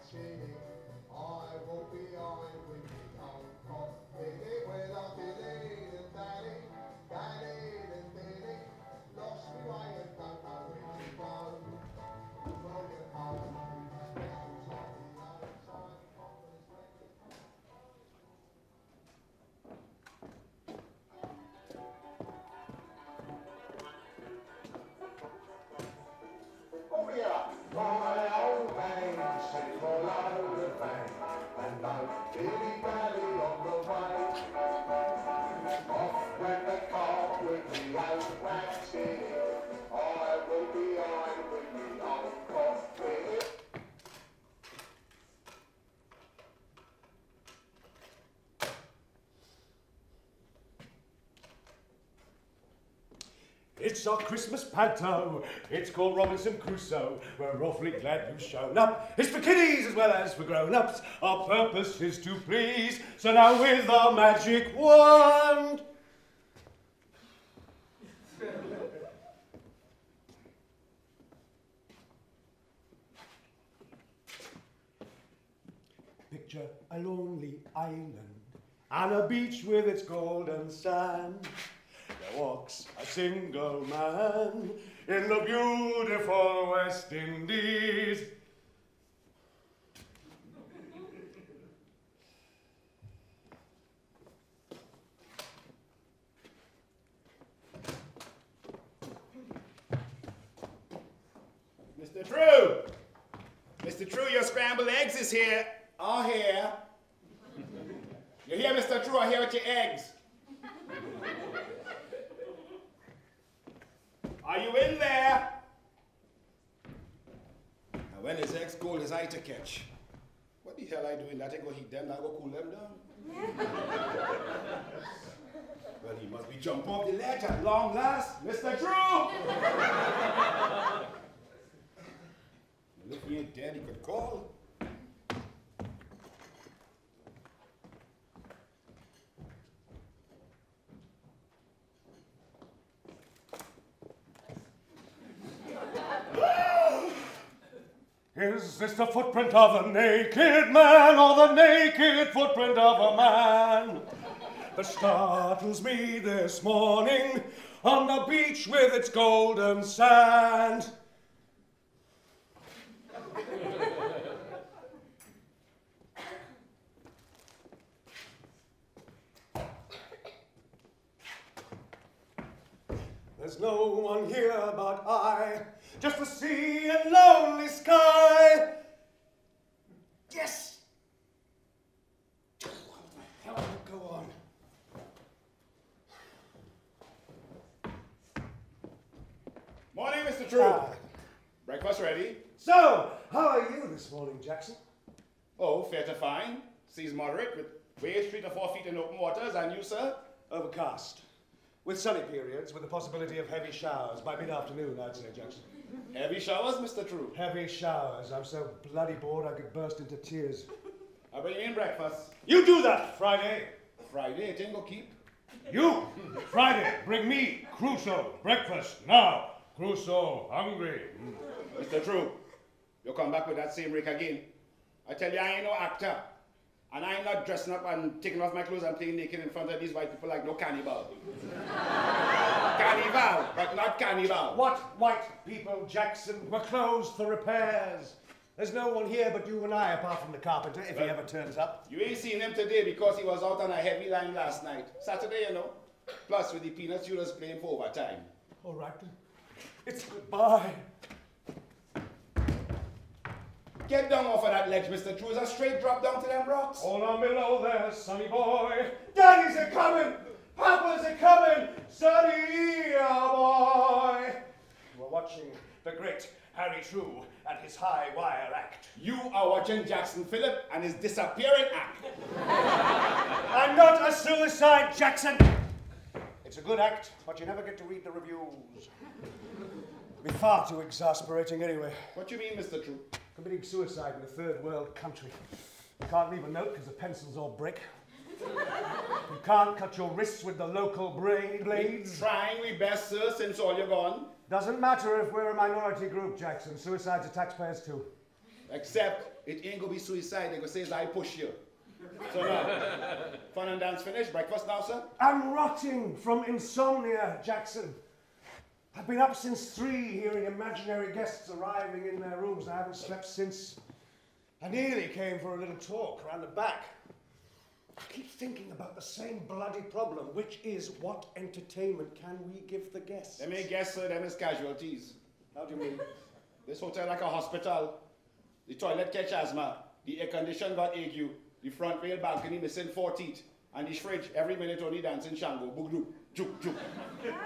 skinny. I will be on with me on coffee when I'm delayed and daddy, and daddy. Lost me way and don't know where to go. Broken home, special time, the outside confidence ready. Oh yeah, my old man sits all over the bank, and no dilly-dally on the way. Off with the car with the old wax in it, I will be on with me old coffee. It's our Christmas panto. It's called Robinson Crusoe. We're awfully glad you've shown up. It's for kiddies as well as for grown-ups. Our purpose is to please. So now with our magic wand. Picture a lonely island on a beach with its golden sand. There walks a single man in the beautiful West Indies. Mr. True! Mr. True, your scrambled eggs is here. All here. You hear, Mr. True? I hear with your eggs. Are you in there? Now when his eggs cold, his eye to catch. What the hell I doing that? I go heat them, I go cool them down. Well, he must be jump off the ledge at long last. Mr. True! Well, if he ain't dead, he could call. Is this the footprint of a naked man or the naked footprint of a man that startles me this morning on the beach with its golden sand? There's no one here but I, just the sea and lonely sky. Yes! How the hell will it go on? Morning, Mr. True. Breakfast ready? So, how are you this morning, Jackson? Oh, fair to fine. Seas moderate with waves 3 to 4 feet in open waters. And you, sir? Overcast. With sunny periods, with the possibility of heavy showers. By mid-afternoon, I'd say, Jackson. Heavy showers, Mr. True? Heavy showers. I'm so bloody bored I could burst into tears. I'll bring you in breakfast. You do that, Friday. Friday, it ain't go keep. You, Friday, bring me Crusoe breakfast now. Crusoe, hungry. Mr. True, you'll come back with that same rake again. I tell you, I ain't no actor. And I ain't not dressing up and taking off my clothes and playing naked in front of these white people like no cannibal. Carnival, but not cannibal. What white people, Jackson? We're closed for repairs. There's no one here but you and I, apart from the carpenter, if he ever turns up. You ain't seen him today because he was out on a heavy line last night. Saturday, you know. Plus, with the peanuts, you was playing for overtime. All right, then. It's goodbye. Get down off of that ledge, Mr. True. It's a straight drop down to them rocks. All on below there, sonny boy. Daddy's a-coming! Papa's a-coming! Sonny, boy! You are watching the great Harry True and his high wire act. You are watching Jackson Phillip and his disappearing act. I'm not a suicide, Jackson! It's a good act, but you never get to read the reviews. It'll be far too exasperating anyway. What do you mean, Mr. True? Committing suicide in a third world country. You can't leave a note because the pencil's all brick. You can't cut your wrists with the local blades. We're trying we best, sir, since all you're gone. Doesn't matter if we're a minority group, Jackson. Suicide's are taxpayers too. Except it ain't gonna be suicide. They gonna say I push you. So now, fun and dance finished. Breakfast now, sir? I'm rotting from insomnia, Jackson. I've been up since 3, hearing imaginary guests arriving in their rooms. I haven't slept since. I nearly came for a little talk round the back. I keep thinking about the same bloody problem, which is what entertainment can we give the guests? Let me guess, sir, them is casualties. How do you mean? This hotel like a hospital. The toilet catch asthma. The air condition got ague. The front rail balcony missing 4 teeth. And the fridge every minute only dancing Shango. Boogdoo, juk, juk.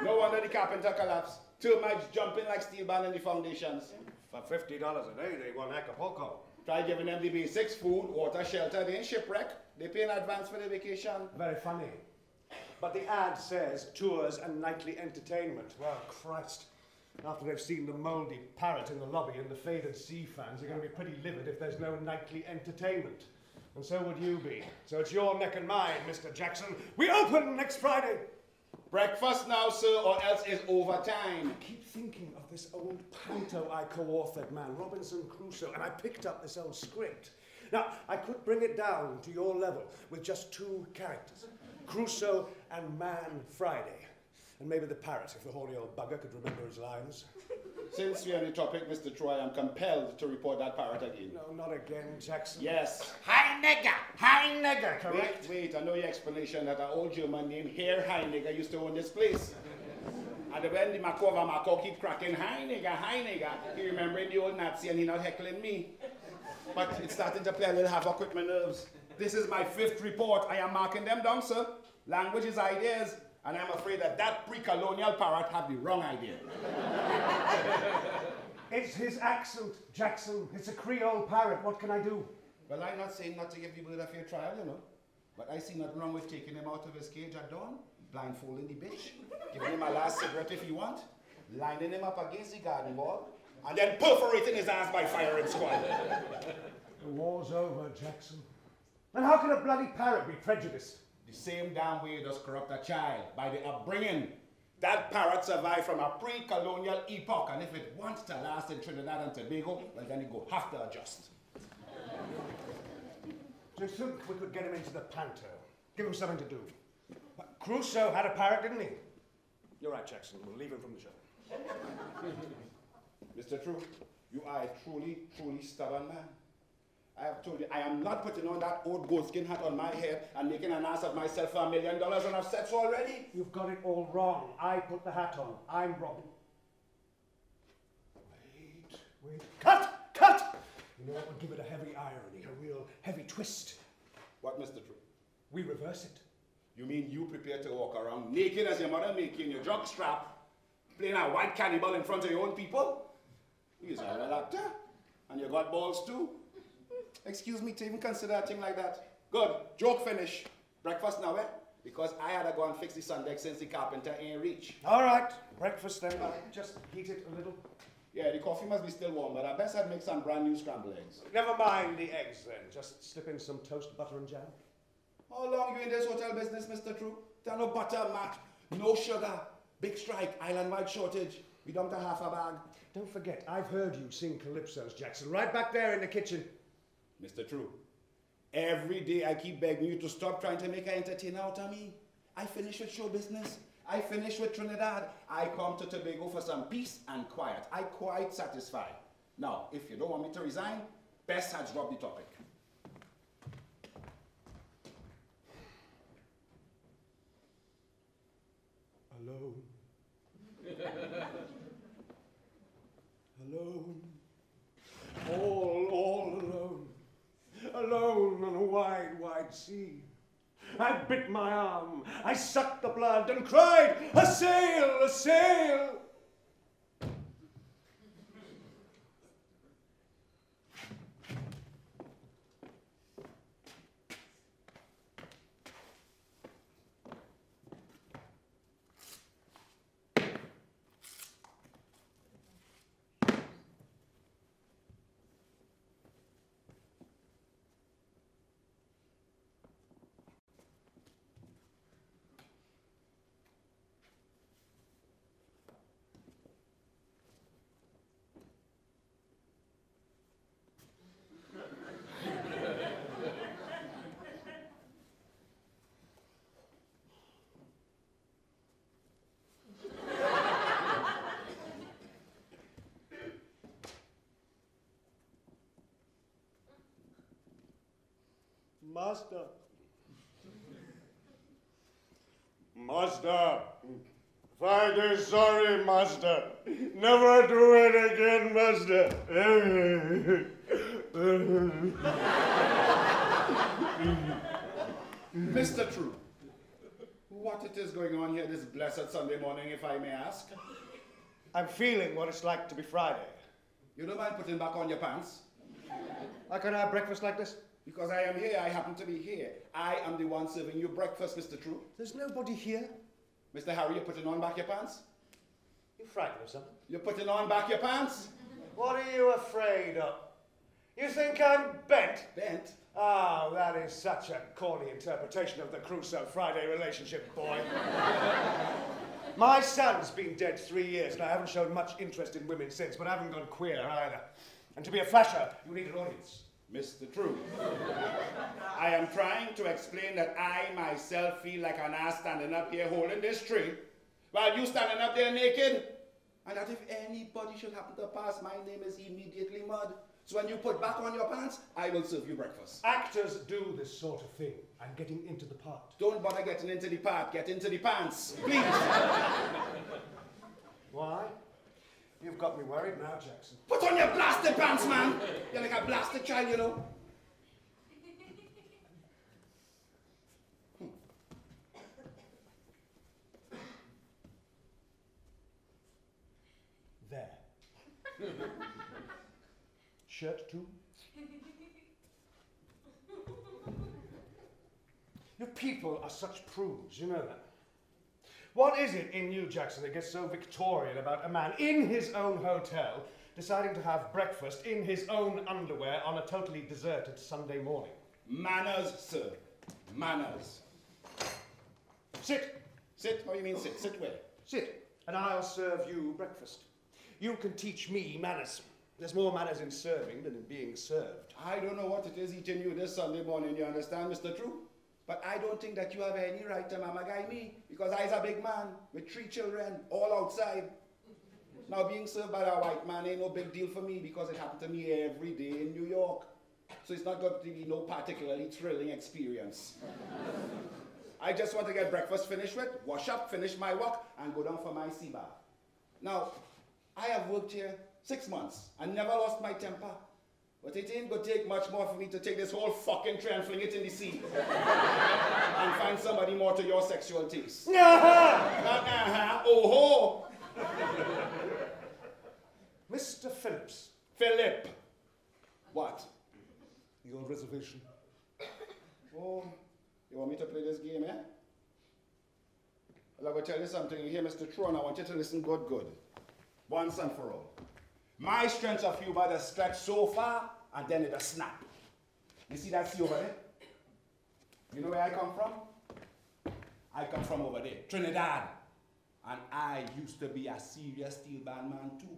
No wonder the carpenter collapsed. Termites jumping like steel band in the foundations. For $50 a day, they want Acapulco. Try giving them the basics, food, water, shelter. They ain't shipwreck. They pay in advance for the vacation. Very funny. But the ad says tours and nightly entertainment. Well, Christ. After they've seen the mouldy parrot in the lobby and the faded sea fans, they're going to be pretty livid if there's no nightly entertainment. And so would you be. So it's your neck and mine, Mr. Jackson. We open next Friday. Breakfast now, sir, or else it's overtime. I keep thinking of this old panto I co-authored, man, Robinson Crusoe, and I picked up this old script. Now, I could bring it down to your level with just 2 characters, Crusoe and Man Friday. And maybe the parrot, if the horny old bugger could remember his lines. Since we're on the topic, Mr. Troy, I'm compelled to report that parrot again. No, not again, Jackson. Yes. High nigger, correct? Wait, I know your explanation that an old German named Herr Heiniger used to own this place. And when the Marco keep cracking, Heiniger, he remembered the old Nazi and he not heckling me. But it's starting to play a little havoc with my nerves. This is my 5th report. I am marking them down, sir. Language is ideas. And I'm afraid that that pre-colonial parrot had the wrong idea. It's his accent, Jackson. It's a Creole parrot. What can I do? Well, I'm not saying not to give people a fair trial, you know. But I see nothing wrong with taking him out of his cage at dawn, blindfolding the bitch, giving him a last cigarette if he want, lining him up against the garden wall, and then perforating his ass by fire and squad. The war's over, Jackson. And how can a bloody parrot be prejudiced? The same damn way it does corrupt a child, by the upbringing. That parrot survived from a pre-colonial epoch, and if it wants to last in Trinidad and Tobago, well then it go have to adjust. Do you think we could get him into the panto? Give him something to do. Crusoe had a parrot, didn't he? You're right, Jackson. We'll leave him from the show. Mr. True, you are a truly, truly stubborn man. I have told you, I am not putting on that old goatskin hat on my head and making an ass of myself for $1 million, and I've said so already. You've got it all wrong. I put the hat on. I'm Robin. Wait. Cut! You know what would give it a heavy irony, a real heavy twist? What, Mr. True? We reverse it. You mean you prepare to walk around naked as your mother making your jock strap, playing a white cannibal in front of your own people? He's a real actor. And you got balls too. Excuse me to even consider a thing like that. Good. Joke finish. Breakfast now, eh? Because I had to go and fix the sun deck since the carpenter ain't reach. All right. Breakfast then. Just heat it a little. Yeah, the coffee must be still warm, but I best I'd make some brand new scrambled eggs. Never mind the eggs then. Just slip in some toast, butter and jam. How long you in this hotel business, Mr. True? Tell no butter, Matt. No sugar. Big strike. Island-wide shortage. We dumped a half a bag. Don't forget, I've heard you sing calypsos, Jackson. Right back there in the kitchen. Mr. True, every day I keep begging you to stop trying to make an entertainer out of me. I finish with show business. I finish with Trinidad. I come to Tobago for some peace and quiet. I quite satisfied. Now, if you don't want me to resign, best had dropped the topic. Alone. Alone. All alone. Alone on a wide, wide sea. I bit my arm, I sucked the blood and cried, "A sail, a sail!" Master. Master. Friday, sorry, Master. Never do it again, Master. Mr. True, what it is going on here this blessed Sunday morning, if I may ask? I'm feeling what it's like to be Friday. You don't mind putting back on your pants? How can I have breakfast like this? Because I am here, I happen to be here. I am the one serving you breakfast, Mr. True. There's nobody here. Mr. Harry, you're putting on back your pants? You frightened of something? You're putting on back your pants? What are you afraid of? You think I'm bent? Bent? Oh, that is such a corny interpretation of the Crusoe-Friday relationship, boy. My son's been dead 3 years, and I haven't shown much interest in women since, but I haven't gone queer either. And to be a flasher, you need an audience. Mr. True, I am trying to explain that I myself feel like an ass standing up here holding this tree, while you standing up there naked. And that if anybody should happen to pass, my name is immediately mud. So when you put back on your pants, I will serve you breakfast. Actors do this sort of thing. I'm getting into the part. Don't bother getting into the part, get into the pants, please. Why? You've got me worried now, Jackson. Put on your blasted pants, man. You're like a blasted child, you know. There. Shirt too? You people are such prudes, you know that. What is it in you, Jackson, that gets so Victorian about a man in his own hotel deciding to have breakfast in his own underwear on a totally deserted Sunday morning? Manners, sir. Manners. Sit. Sit? What do you mean sit? Sit where? Sit, and I'll serve you breakfast. You can teach me manners. There's more manners in serving than in being served. I don't know what it is eating you this Sunday morning, you understand, Mr. True? But I don't think that you have any right to mama guy me, because I's a big man with 3 children, all outside. Now being served by a white man ain't no big deal for me, because it happened to me every day in New York. So it's not going to be no particularly thrilling experience. I just want to get breakfast finished with, wash up, finish my work, and go down for my sea bath. Now, I have worked here 6 months and never lost my temper. But it ain't gonna take much more for me to take this whole fucking tray and fling it in the sea. And find somebody more to your sexual taste. Oh-ho! Mr. Phillips. Philip. What? Your reservation. Oh, you want me to play this game, eh? Well, I will tell you something. You hear, Mr. True, and I want you to listen good. Once and for all. My strength of humor does stretch so far, and then it'll snap. You see that sea over there? You know where I come from? I come from over there, Trinidad. And I used to be a serious steel band man too.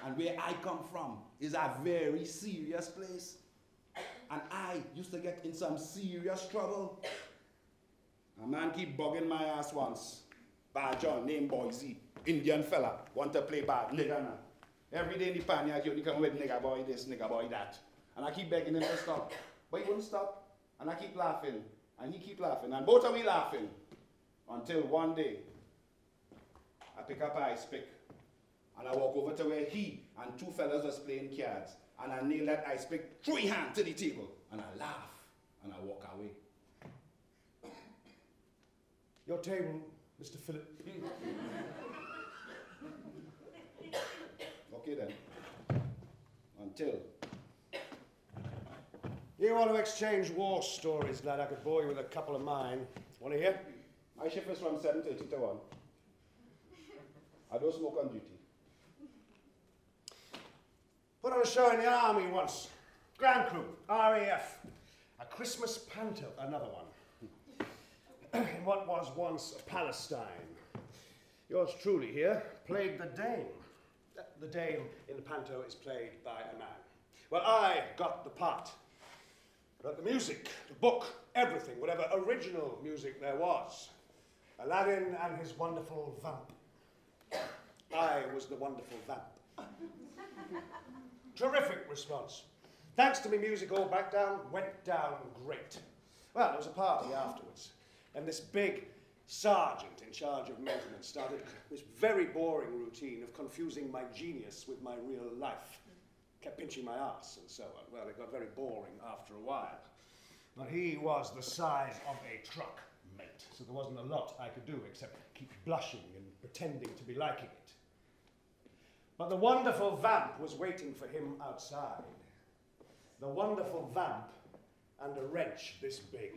And where I come from is a very serious place. And I used to get in some serious trouble. A man keep bugging my ass once. Bad John named Boise, Indian fella, want to play bad nigger now. Every day in the pan, you come with nigger boy this, nigger boy that. And I keep begging him to stop. But he wouldn't stop. And I keep laughing. And he keep laughing. And both of we laughing. Until one day, I pick up an ice pick. And I walk over to where he and 2 fellas was playing cards. And I nail that ice pick, 3 hands to the table. And I laugh. And I walk away. Your table, Mr. Phillips. Okay then. Until. You want to exchange war stories, lad? I could bore you with a couple of mine. Want to hear? My shift is from 7:30 to 1. I don't smoke on duty. Put on a show in the army once. Ground crew, RAF. A Christmas panto, another one. In what was once Palestine. Yours truly here played the Dame. The Dame in the panto is played by a man. Well, I got the part. But the music, the book, everything, whatever original music there was. Aladdin and his wonderful vamp. I was the wonderful vamp. Terrific response. Thanks to me, music all back down, went down great. Well, there was a party afterwards, and this big sergeant in charge of maintenance started this very boring routine of confusing my genius with my real life. Kept pinching my ass and so on. Well, it got very boring after a while. But he was the size of a truck, mate, so there wasn't a lot I could do except keep blushing and pretending to be liking it. But the wonderful vamp was waiting for him outside. The wonderful vamp and a wrench this big.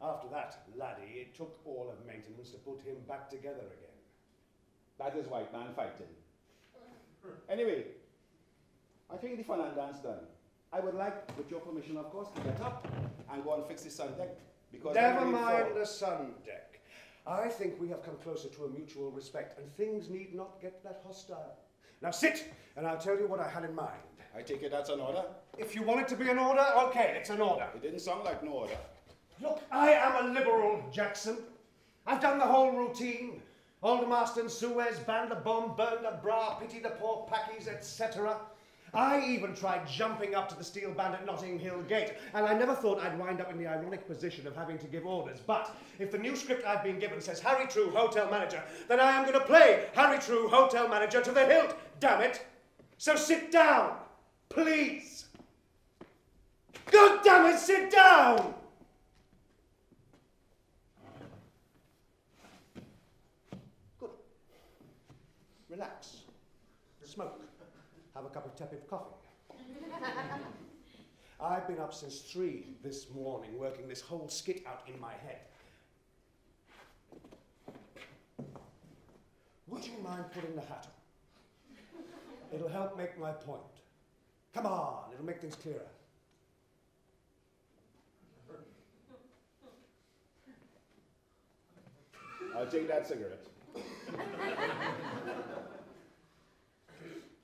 After that, laddie, it took all of maintenance to put him back together again. That is white man fighting. Anyway, I think the fun and dance done. I would like, with your permission, of course, to get up and go and fix the sun deck. Because never mind the sun deck. I think we have come closer to a mutual respect, and things need not get that hostile. Now sit, and I'll tell you what I had in mind. I take it that's an order? If you want it to be an order, okay, it's an order. It didn't sound like no order. Look, I am a liberal, Jackson. I've done the whole routine. Aldermaston, Suez, banned the bomb, burned the bra, pity the poor packies, etc. I even tried jumping up to the steel band at Notting Hill Gate, and I never thought I'd wind up in the ironic position of having to give orders. But if the new script I've been given says Harry True, hotel manager, then I am going to play Harry True, hotel manager to the hilt, damn it. So sit down, please. God damn it, sit down! Good. Relax. Smoke. Have a cup of tepid coffee. I've been up since 3 this morning, working this whole skit out in my head. Would you mind putting the hat on? It'll help make my point. Come on, it'll make things clearer. I'll take that cigarette.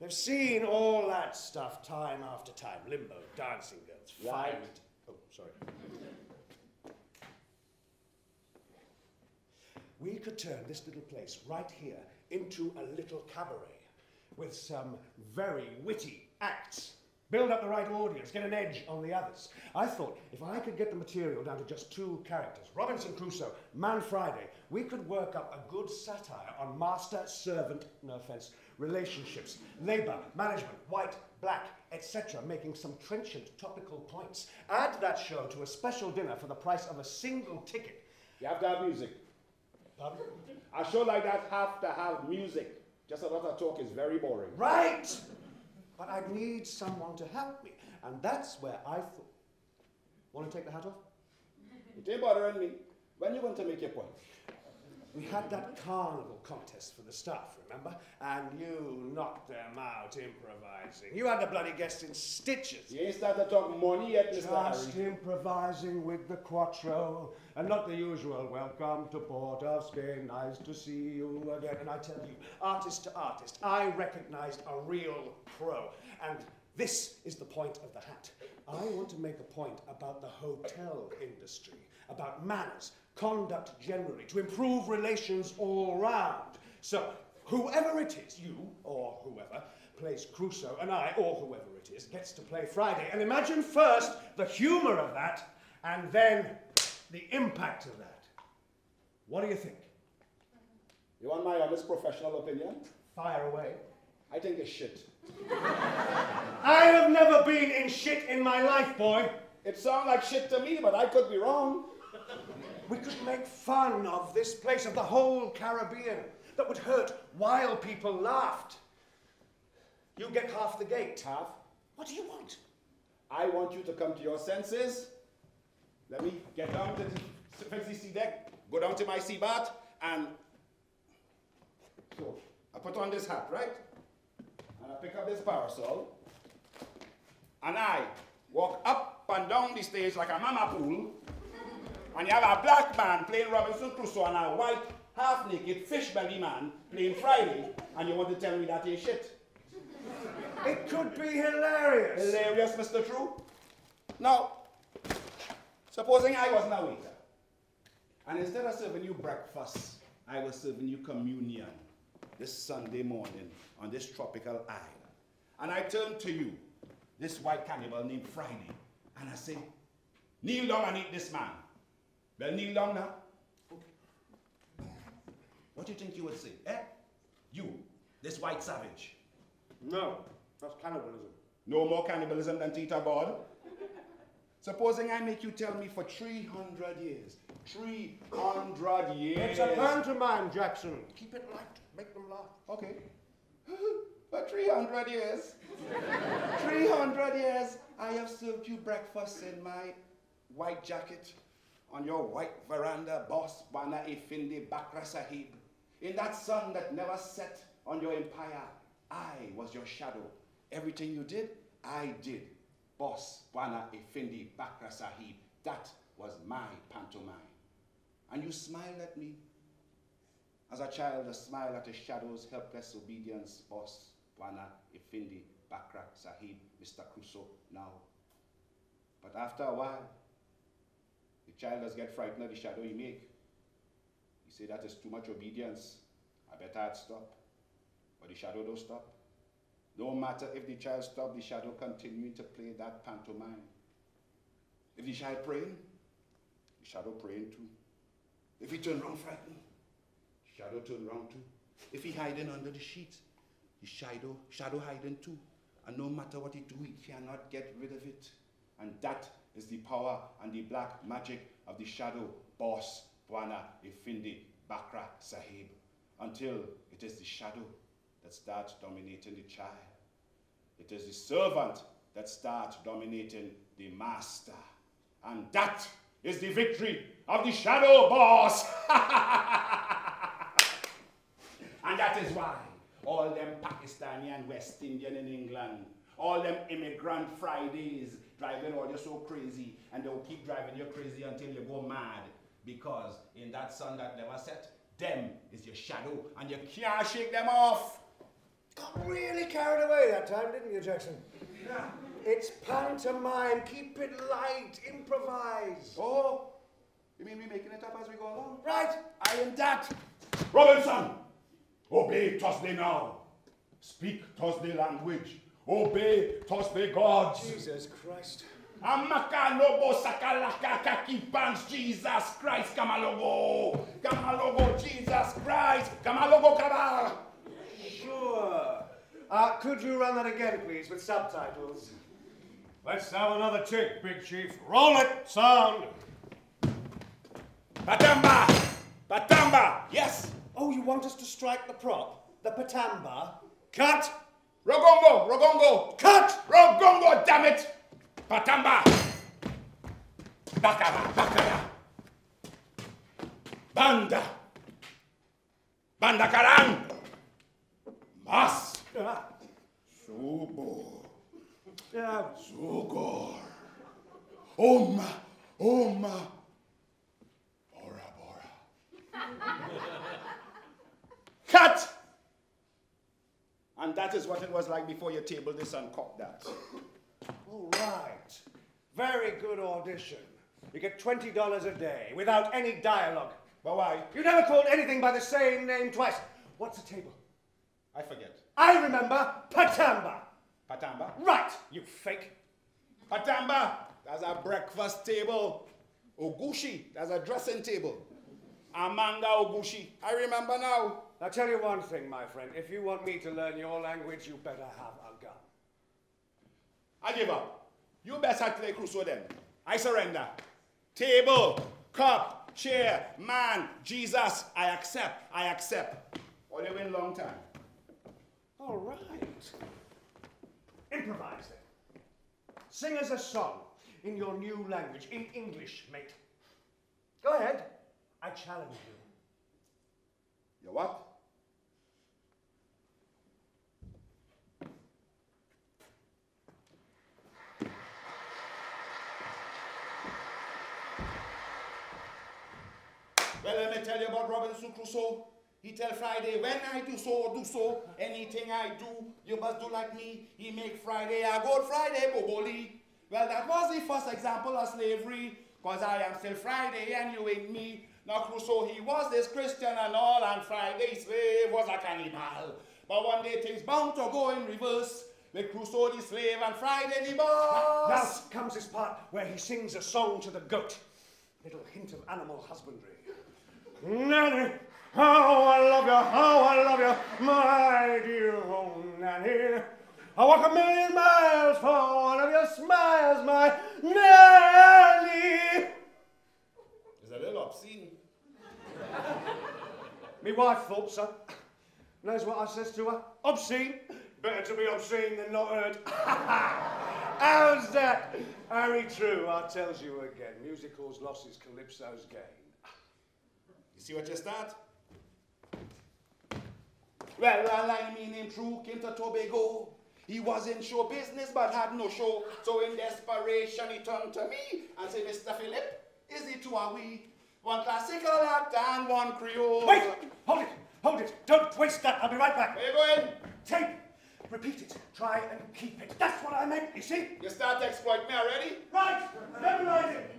They've seen all that stuff time after time. Limbo, dancing girls, Right. fight. Oh, sorry. We could turn this little place right here into a little cabaret with some very witty acts. Build up the right audience, get an edge on the others. I thought if I could get the material down to just 2 characters, Robinson Crusoe, Man Friday, we could work up a good satire on master-servant, no offense, relationships, labor, management, white, black, etc., making some trenchant topical points. Add that show to a special dinner for the price of a single ticket. You have to have music. Pardon? A show like that have to have music. Just a lot of talk is very boring. Right! But I need someone to help me, and that's where I thought. Want to take the hat off? It ain't bothering me. When you going to make your point? We had that carnival contest for the staff, remember? And you knocked them out improvising. You had the bloody guests in stitches. You ain't started to talk money yet, Mr. Just Harry. improvising with the quattro, and not the usual, welcome to Port of Spain, nice to see you again. And I tell you, artist to artist, I recognized a real pro. And this is the point of the hat. I want to make a point about the hotel industry, about manners, conduct generally, to improve relations all round. So, whoever it is, you or whoever, plays Crusoe, and I, or whoever it is, gets to play Friday. And imagine first the humour of that, and then the impact of that. What do you think? You want my honest professional opinion? Fire away. I think it's shit. I have never been in shit in my life, boy. It sounds like shit to me, but I could be wrong. We could make fun of this place, of the whole Caribbean. That would hurt while people laughed. You get half the gate. Half? What do you want? I want you to come to your senses. Let me get down to the fancy sea deck, go down to my sea bath, and so I put on this hat, right? And I pick up this parasol, and I walk up and down the stage like a mama pool, and you have a black man playing Robinson Crusoe and a white, half-naked, fish belly man playing Friday, and you want to tell me that ain't shit? It could be hilarious. Hilarious, Mr. True. Now, supposing I wasn't a waiter, and instead of serving you breakfast, I was serving you communion this Sunday morning on this tropical island. And I turn to you, this white cannibal named Friday, and I say, Kneel down and eat this man. Well, kneel down now. What do you think you would say? Eh? You, this white savage. No, that's cannibalism. No more cannibalism than to eat a god. Supposing I make you tell me for 300 years. 300 years. It's a pantomime, Jackson. Keep it light. Make them laugh. Okay. For 300 years. 300 years, I have served you breakfast in my white jacket on your white veranda, boss, Bana Ifindi Bakra Sahib. In that sun that never set on your empire, I was your shadow. Everything you did, I did. Boss, Bana Ifindi Bakra Sahib. That was my pantomime. And you smiled at me. As a child, a smile at a shadow's helpless obedience, boss, Bana Ifindi Bakra Sahib, Mr. Crusoe, now. But after a while, the child does get frightened of the shadow he make. He say that is too much obedience. I better I'd stop. But the shadow don't stop. No matter if the child stop, the shadow continuing to play that pantomime. If the child praying, the shadow praying too. If he turn around frightened, the shadow turn around too. If he hiding under the sheet, the shadow hiding too. And no matter what he do, he cannot get rid of it. And that is the power and the black magic of the shadow boss, Bwana Ifindi Bakra Sahib. Until it is the shadow that starts dominating the child. It is the servant that starts dominating the master. And that is the victory of the shadow boss. And that is why all them Pakistani and West Indian in England, all them immigrant Fridays driving all you so crazy, and they'll keep driving you crazy until you go mad. Because in that sun that never set, them is your shadow, and you can't shake them off. Got really carried away that time, didn't you, Jackson? Yeah. It's pantomime. Keep it light. Improvise. Oh, you mean we making it up as we go along? Right. I am that. Robinson, obey Thursday now. Speak Thursday language. Obey Thursday gods. Jesus Christ. Amaka nobo sakalaka kaki pants, Jesus Christ, Kamalogo. Kamalogo, Jesus Christ. Kamalogo kabal. Sure. Could you run that again, please, with subtitles? Let's have another take, Big Chief. Roll it, sound. Patamba! Patamba! Yes! Oh, you want us to strike the prop? The patamba? Cut! Rogongo! Rogongo! Cut! Rogongo, damn it! Patamba! Bakara! Bakara! Banda! Bandakarang! Mas! Subo! Yeah. Sugor! Oma! Oma! Bora! Bora! Cut! And that is what it was like before you tabled this and cocked that. All right. Very good audition. You get $20 a day without any dialogue. But why? You never called anything by the same name twice. What's the table? I forget. I remember Patamba. Patamba? Right, you fake. Patamba, that's a breakfast table. Ogushi, that's a dressing table. Amanga Ogushi, I remember now. I'll tell you one thing, my friend. If you want me to learn your language, you better have a gun. I give up. You best play Crusoe then. I surrender. Table, cup, chair, man, Jesus, I accept. I accept. Or you win long time. All right. Improvise then. Sing us a song in your new language, in English, mate. Go ahead. I challenge you. You what? Well, let me tell you about Robinson Crusoe. He tell Friday, when I do so, anything I do, you must do like me. He make Friday a good Friday, Boboli. Well, that was the first example of slavery, because I am still Friday and you ain't me. Now Crusoe, he was this Christian and all, and Friday slave was a cannibal. But one day things bound to go in reverse, with Crusoe the slave and Friday the boss. course. Now comes this part where he sings a song to the goat. Little hint of animal husbandry. Nanny, how I love you, my dear old Nanny. I walk a million miles for one of your smiles, my Nanny. It's a little obscene. Me wife thought so. Knows what I says to her? Obscene. Better to be obscene than not heard. How's that? Very true, I tells you again. Musicals losses, calypso's gain. You see what you start? Well, I mean him true, came to Tobago. He was in show business but had no show. So in desperation he turned to me and said, Mr. Philip, is it two are we? One classical act and one Creole. Wait! Hold it! Don't waste that, I'll be right back. Where you going? Tape! Repeat it. Try and keep it. That's what I meant, you see? You start to exploit me already? Right! Memorize it!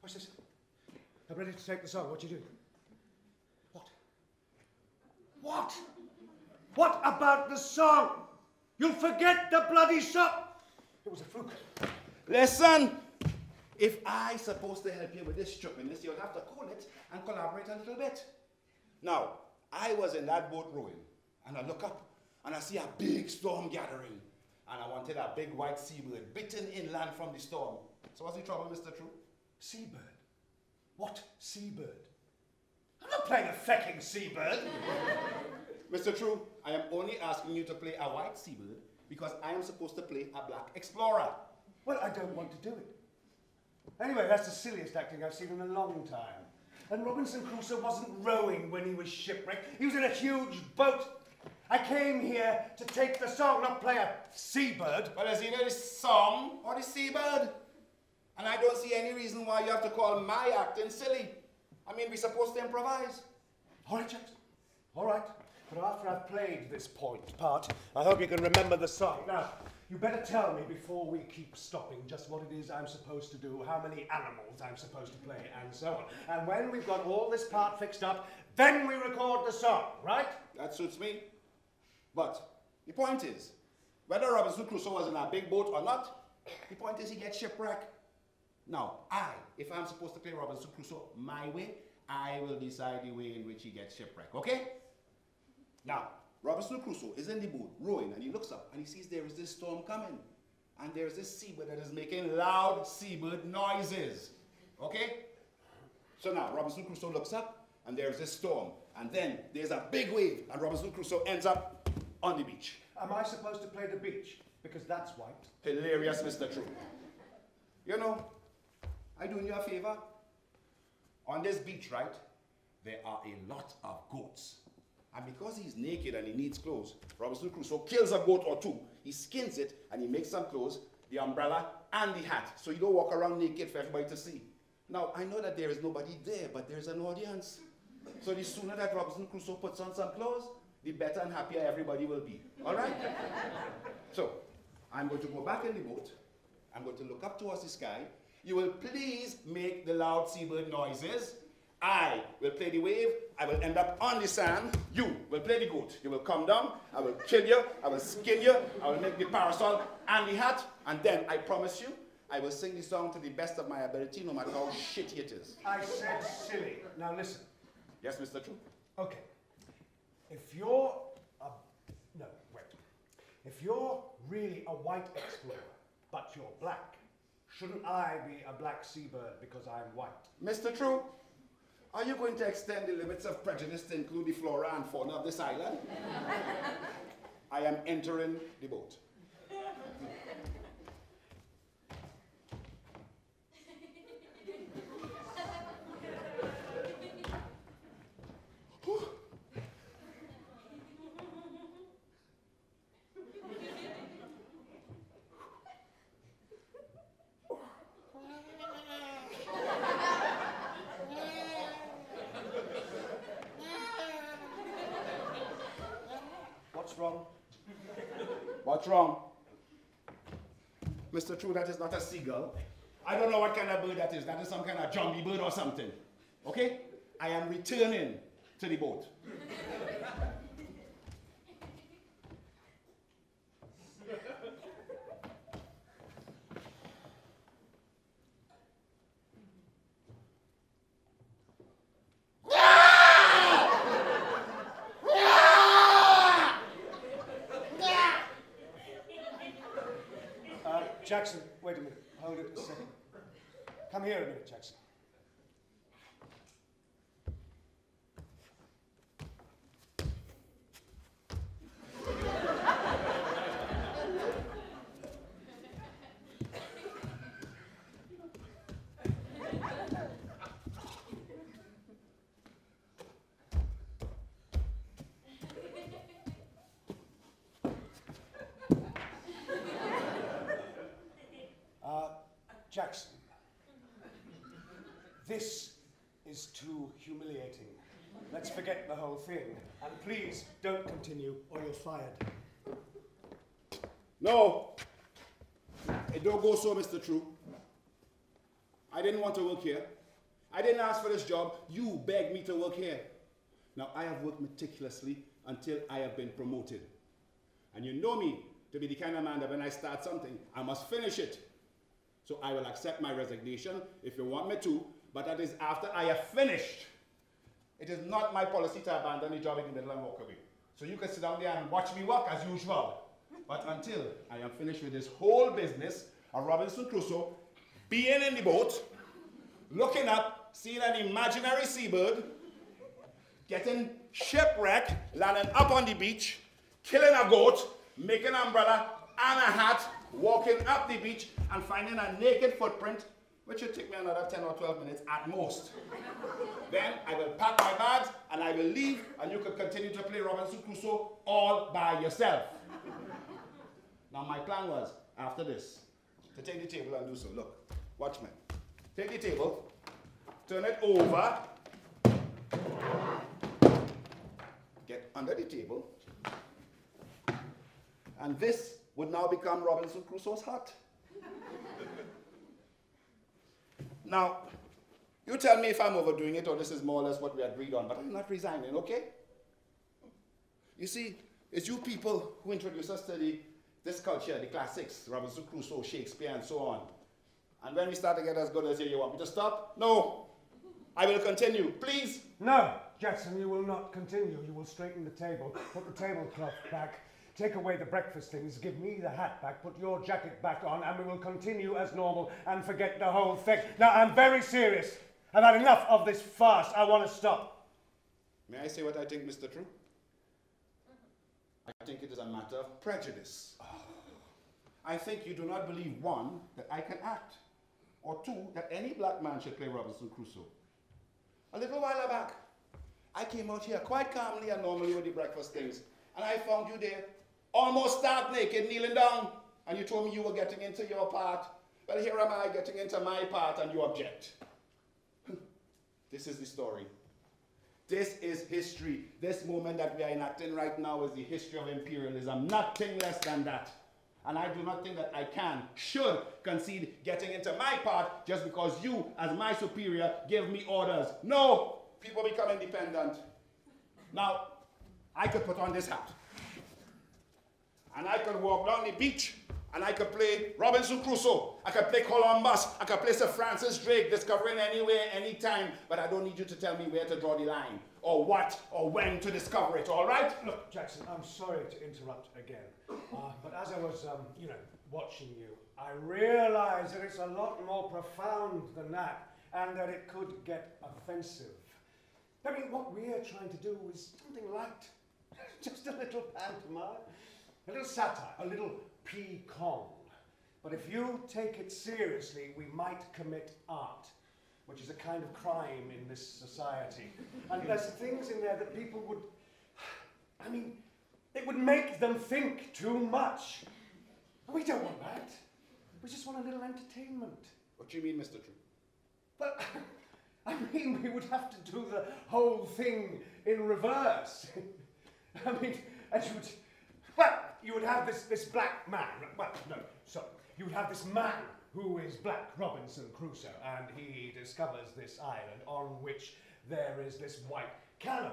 What's this? I'm ready to take the song. What you do? What? What about the song? You'll forget the bloody song. It was a fluke. Listen, if I supposed to help you with this stupidness, you'll have to call it and collaborate a little bit. Now, I was in that boat rowing, and I look up, and I see a big storm gathering, and I wanted a big white seabird bitten inland from the storm. So what's the trouble, Mr. True? Seabird? What seabird? I'm not playing a fecking seabird. Mr. True, I am only asking you to play a white seabird because I am supposed to play a black explorer. Well, I don't want to do it. Anyway, that's the silliest acting I've seen in a long time. And Robinson Crusoe wasn't rowing when he was shipwrecked. He was in a huge boat. I came here to take the song, not play a seabird. Well, is either the song or the seabird? And I don't see any reason why you have to call my acting silly. I mean, we're supposed to improvise. All right, chaps. All right. But after I've played this part, I hope you can remember the song. Now, you better tell me before we keep stopping just what it is I'm supposed to do, how many animals I'm supposed to play, and so on. And when we've got all this part fixed up, then we record the song, right? That suits me. But the point is, whether Robinson Crusoe was in a big boat or not, the point is he gets shipwrecked. Now, if I'm supposed to play Robinson Crusoe my way, I will decide the way in which he gets shipwrecked, okay? Now, Robinson Crusoe is in the boat, rowing, and he looks up, and he sees there is this storm coming. And there is this seabird that is making loud seabird noises, okay? So now, Robinson Crusoe looks up, and there's this storm. And then there's a big wave, and Robinson Crusoe ends up on the beach. Am I supposed to play the beach? Because that's white. Hilarious, Mr. True. You know, I doing you a favor. On this beach, right, there are a lot of goats. And because he's naked and he needs clothes, Robinson Crusoe kills a goat or two. He skins it and he makes some clothes, the umbrella and the hat. So you don't walk around naked for everybody to see. Now, I know that there is nobody there, but there's an audience. So the sooner that Robinson Crusoe puts on some clothes, the better and happier everybody will be. All right? So, I'm going to go back in the boat. I'm going to look up towards the sky. You will please make the loud seabird noises. I will play the wave. I will end up on the sand. You will play the goat. You will come down. I will kill you. I will skin you. I will make the parasol and the hat. And then, I promise you, I will sing the song to the best of my ability, no matter how shitty it is. I said silly. Now listen. Yes, Mr. True? Okay. If you're no, wait. If you're really a white explorer, but you're black, shouldn't I be a black seabird because I'm white? Mr. True, are you going to extend the limits of prejudice to include the flora and fauna of this island? I am entering the boat. What's wrong? What's wrong? Mr. True, that is not a seagull. I don't know what kind of bird that is. That is some kind of jumbie bird or something. Okay? I am returning to the boat. Jackson, wait a minute. Hold it a second. Come here a minute, Jackson. Jackson, this is too humiliating. Let's forget the whole thing. And please don't continue or you're fired. No, it don't go so, Mr. True. I didn't want to work here. I didn't ask for this job. You begged me to work here. Now, I have worked meticulously until I have been promoted. And you know me to be the kind of man that when I start something, I must finish it. So I will accept my resignation if you want me to, but that is after I have finished. It is not my policy to abandon the job in the middle and walk away. So you can sit down there and watch me work as usual. But until I am finished with this whole business of Robinson Crusoe being in the boat, looking up, seeing an imaginary seabird, getting shipwrecked, landing up on the beach, killing a goat, making an umbrella and a hat, walking up the beach and finding a naked footprint, which will take me another 10 or 12 minutes at most. Then I will pack my bags and I will leave, and you can continue to play Robinson Crusoe all by yourself. Now my plan was, after this, to take the table and do so. Look, watch me. Take the table, turn it over, get under the table, and this would now become Robinson Crusoe's hut. Now, you tell me if I'm overdoing it or this is more or less what we agreed on, but I'm not resigning, okay? You see, it's you people who introduced us to this culture, the classics, Robinson Crusoe, Shakespeare, and so on. And when we start to get as good as you want me to stop? No. I will continue, please. No, Jackson, you will not continue. You will straighten the table, put the tablecloth back, take away the breakfast things, give me the hat back, put your jacket back on, and we will continue as normal and forget the whole thing. Now, I'm very serious. I've had enough of this farce. I want to stop. May I say what I think, Mr. True? I think it is a matter of prejudice. I think you do not believe, one, that I can act, or two, that any black man should play Robinson Crusoe. A little while back, I came out here quite calmly and normally with the breakfast things, and I found you there, almost stark naked, kneeling down, and you told me you were getting into your part. Well, here am I getting into my part, and you object. This is the story. This is history. This moment that we are enacting right now is the history of imperialism. Nothing less than that. And I do not think that I should concede getting into my part just because you, as my superior, give me orders. No! People become independent. Now, I could put on this hat. And I could walk down the beach. And I could play Robinson Crusoe. I could play Columbus. I could play Sir Francis Drake, discovering anywhere, anytime. But I don't need you to tell me where to draw the line, or what, or when to discover it, all right? Look, Jackson, I'm sorry to interrupt again. But as I was, watching you, I realized that it's a lot more profound than that, and that it could get offensive. I mean, what we're trying to do is something light. Just a little pantomime. A little satire, a little pecan. But if you take it seriously, we might commit art, which is a kind of crime in this society. And there's things in there that people would, I mean, it would make them think too much. We don't want that. We just want a little entertainment. What do you mean, Mr. True? But, I mean, we would have to do the whole thing in reverse. I mean, and you would have this black man, well, no, sorry. You would have this man who is Black Robinson Crusoe, and he discovers this island on which there is this white cannibal.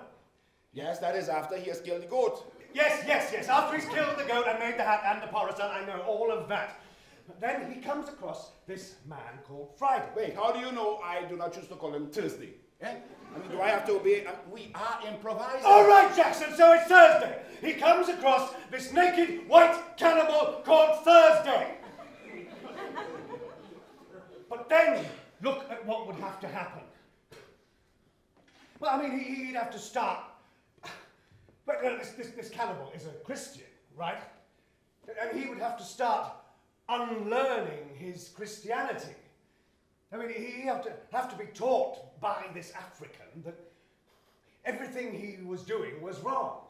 Yes, that is after he has killed the goat. Yes, after he's killed the goat and made the hat and the parasol, I know all of that. But then he comes across this man called Friday. Wait, how do you know I do not choose to call him Thursday? Eh? I mean, do I have to obey? We are improvising. All right, Jackson, so it's Thursday. He comes across this naked white cannibal called Thursday. But then, look at what would have to happen. Well, I mean, he'd have to start. But this cannibal is a Christian, right? And he would have to start unlearning his Christianity. I mean, he'd have to be taught by this African that everything he was doing was wrong.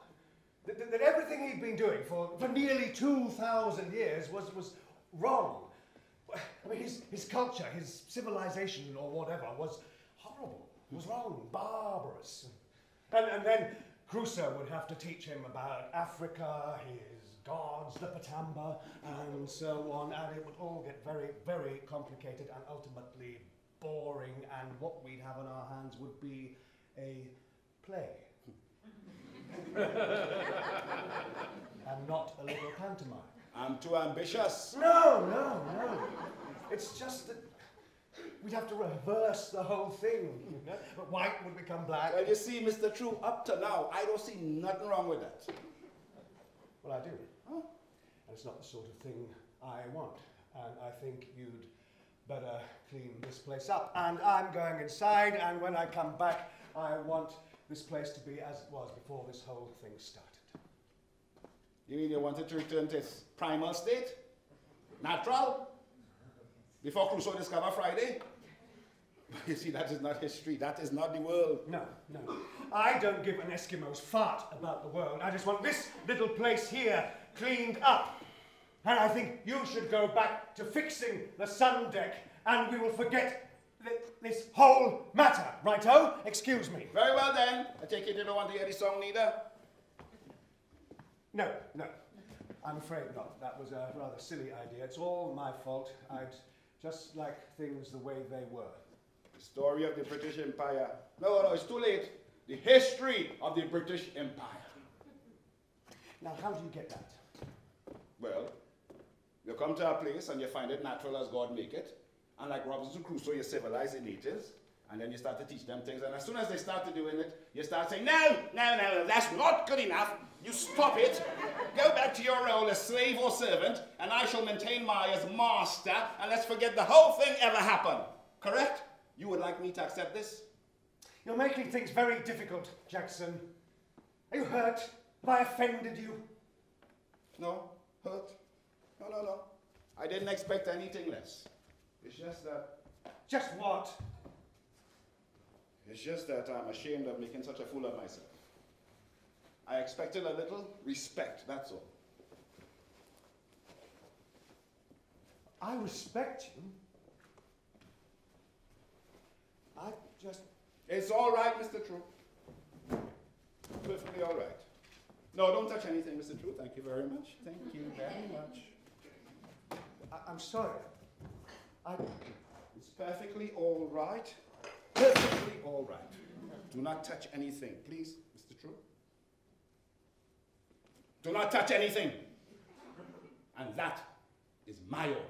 That everything he'd been doing for nearly 2,000 years was wrong. I mean, his culture, his civilization or whatever was horrible, was wrong, barbarous. And then Crusoe would have to teach him about Africa, his gods, the Patamba, and so on, and it would all get very, very complicated and ultimately boring, and what we'd have on our hands would be a play. And not a little pantomime. I'm too ambitious. No. It's just that we'd have to reverse the whole thing. You know? But white would become black. Well, you see, Mr. True, up to now, I don't see nothing wrong with that. Well, I do. Huh? And it's not the sort of thing I want. And I think you'd better clean this place up. And I'm going inside, and when I come back, I want this place to be as it was before this whole thing started. You mean you wanted to return to its primal state? Natural? Before Crusoe discovered Friday? You see, that is not history. That is not the world. No. I don't give an Eskimo's fart about the world. I just want this little place here cleaned up. And I think you should go back to fixing the sun deck, and we will forget this whole matter. Righto? Excuse me. Very well then. I take it you don't want to hear the song neither? No. I'm afraid not. That was a rather silly idea. It's all my fault. I'd just like things the way they were. The story of the British Empire. No, it's too late. The history of the British Empire. Now, how do you get that? Well, you come to a place and you find it natural as God make it. And like Robinson Crusoe, you civilize the natives. And then you start to teach them things. And as soon as they start to doing it, you start saying, no, that's not good enough. You stop it. Go back to your role as slave or servant, and I shall maintain my as master, and let's forget the whole thing ever happened. Correct? You would like me to accept this? You're making things very difficult, Jackson. Are you hurt? Have I offended you? No, hurt? No. I didn't expect anything less. It's just that... Just what? It's just that I'm ashamed of making such a fool of myself. I expected a little respect, that's all. I respect you. I just... It's all right, Mr. True. Perfectly all right. No, don't touch anything, Mr. True. Thank you very much. Thank you very much. I'm sorry. It's perfectly all right. Perfectly all right. Do not touch anything, please, Mr. True. Do not touch anything. And that is my order.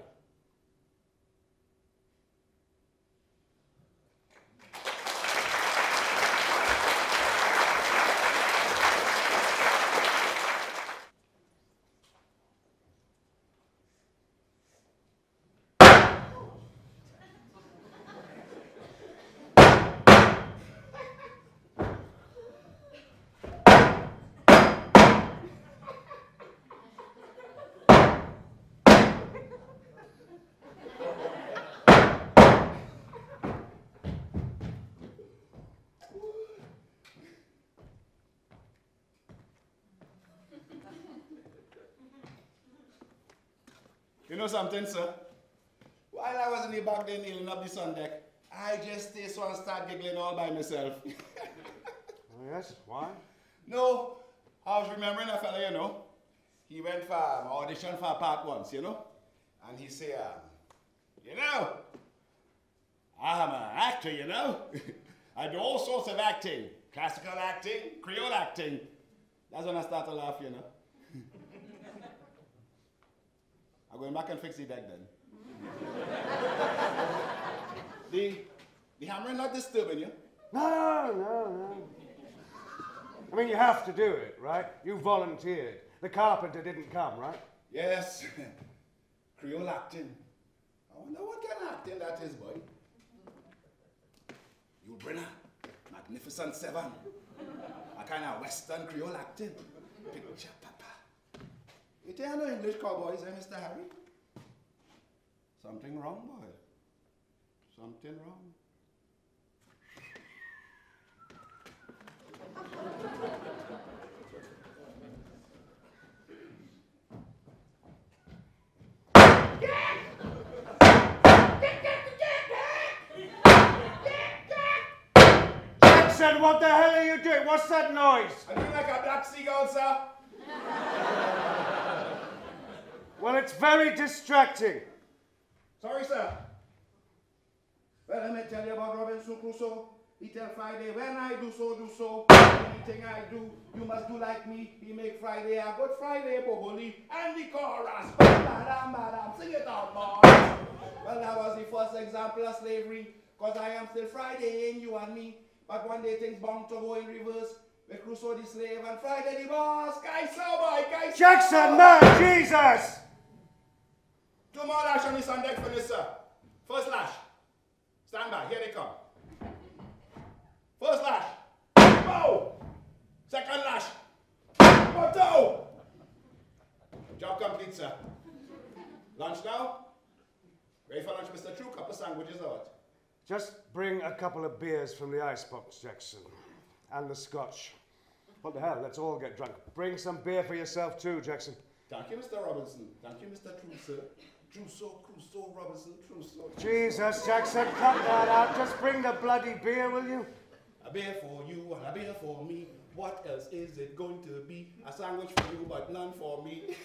You know something, sir? While I was in the back there kneeling up the sun deck, I just stay so and start giggling all by myself. Oh, yes? Why? No, I was remembering a fella, you know. He went for audition for a part once, you know. And he said, you know, I'm an actor, you know. I do all sorts of acting. Classical acting, Creole acting. That's when I start to laugh, you know. I'm going back and fix the deck then. The hammering not disturbing you? No. I mean, you have to do it, right? You volunteered. The carpenter didn't come, right? Yes. Creole acting. I wonder what kind of acting that is, boy. You Brenner, Magnificent Seven. A kind of Western Creole acting. Picture papa. You tell no English cowboys, eh, Mr. Harry? Something wrong, boy. Something wrong. Jackson, what the hell are you doing? What's that noise? I'm doing like a black seagull, sir. Well, it's very distracting. Sorry, sir. Well, let me tell you about Robinson Crusoe. He tell Friday, when I do so. Anything I do, you must do like me. He make Friday a good Friday, Boboli. And the chorus. Madam, sing it out, boys. Well, that was the first example of slavery. Because I am still Friday in you and me. But one day things bound to go in reverse. With Crusoe the slave and Friday the boss. Guys, so boy, guys. Jackson, man, Jesus! 2 more lash on the sun deck for this, sir. First lash. Stand by, here they come. First lash. Bow. Second lash. Motto. Job complete, sir. Lunch now? Ready for lunch, Mr. True? Couple sandwiches out. Just bring a couple of beers from the icebox, Jackson. And the scotch. What the hell, let's all get drunk. Bring some beer for yourself too, Jackson. Thank you, Mr. Robinson. Thank you, Mr. True, sir. Crusoe, Robinson, Crusoe. Jesus, Jackson, cut that out. Just bring the bloody beer, will you? A beer for you and a beer for me. What else is it going to be? A sandwich for you, but none for me.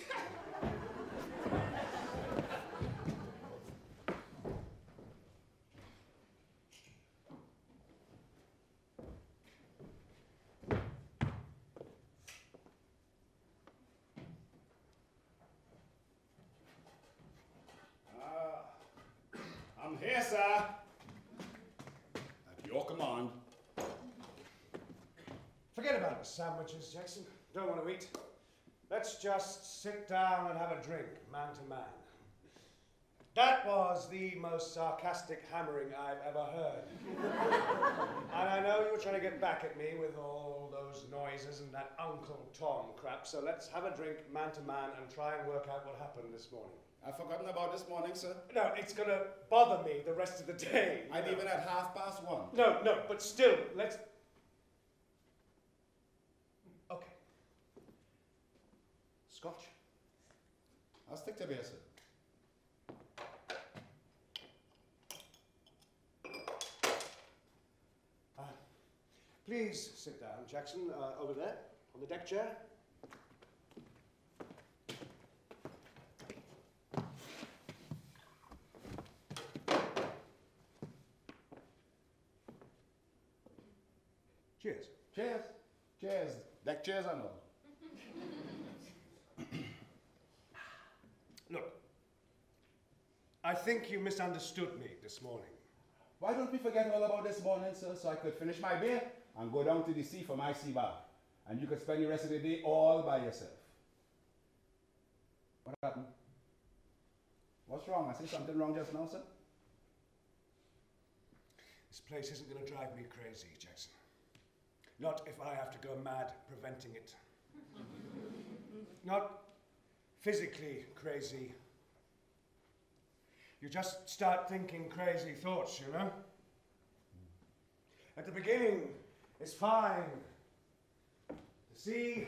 I'm here, sir. At your command. Forget about the sandwiches, Jackson. Don't want to eat. Let's just sit down and have a drink, man to man. That was the most sarcastic hammering I've ever heard. And I know you were trying to get back at me with all those noises and that Uncle Tom crap, so let's have a drink, man to man, and try and work out what happened this morning. I've forgotten about this morning, sir. No, it's going to bother me the rest of the day. I'd even at 1:30. No, but still, let's... Okay. Scotch? I'll stick to beer, sir. Please sit down, Jackson, over there, on the deck chair. Cheers. Cheers. Cheers. Deck chairs and all. Look, I think you misunderstood me this morning. Why don't we forget all about this morning, sir, so I could finish my beer and go down to the sea for my sea bath. And you could spend the rest of the day all by yourself. What happened? What's wrong? I said something wrong just now, sir? This place isn't going to drive me crazy, Jackson. Not if I have to go mad preventing it. Not physically crazy. You just start thinking crazy thoughts, you know? At the beginning, it's fine. The sea,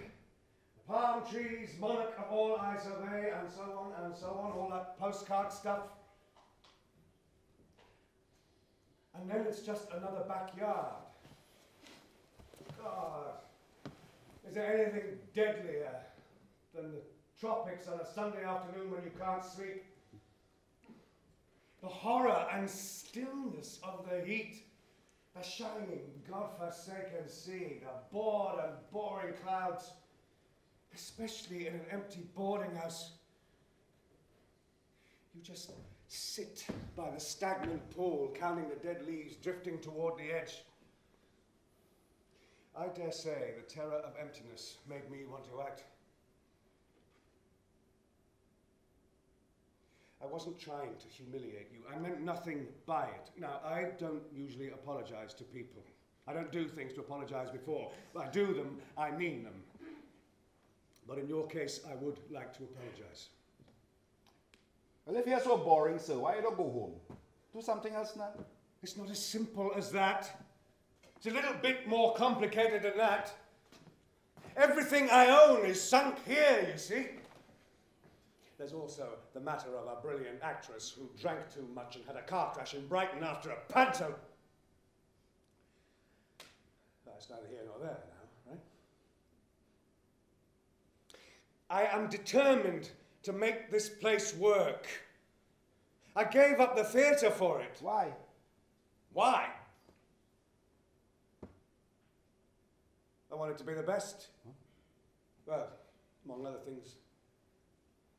the palm trees, monarch of all I survey, and so on, all that postcard stuff. And then it's just another backyard. God, is there anything deadlier than the tropics on a Sunday afternoon when you can't sleep? The horror and stillness of the heat, the shining, godforsaken sea, the bored and boring clouds, especially in an empty boarding house. You just sit by the stagnant pool, counting the dead leaves drifting toward the edge. I dare say the terror of emptiness made me want to act. I wasn't trying to humiliate you. I meant nothing by it. Now, I don't usually apologize to people. I don't do things to apologize before. If I do them, I mean them. But in your case, I would like to apologize. Well, if you're so boring, sir, why you don't go home? Do something else now. It's not as simple as that. It's a little bit more complicated than that. Everything I own is sunk here, you see. There's also the matter of a brilliant actress who drank too much and had a car crash in Brighton after a panto. That's neither here nor there now, right? I am determined to make this place work. I gave up the theatre for it. Why? Why? I wanted to be the best. Huh? Well, among other things.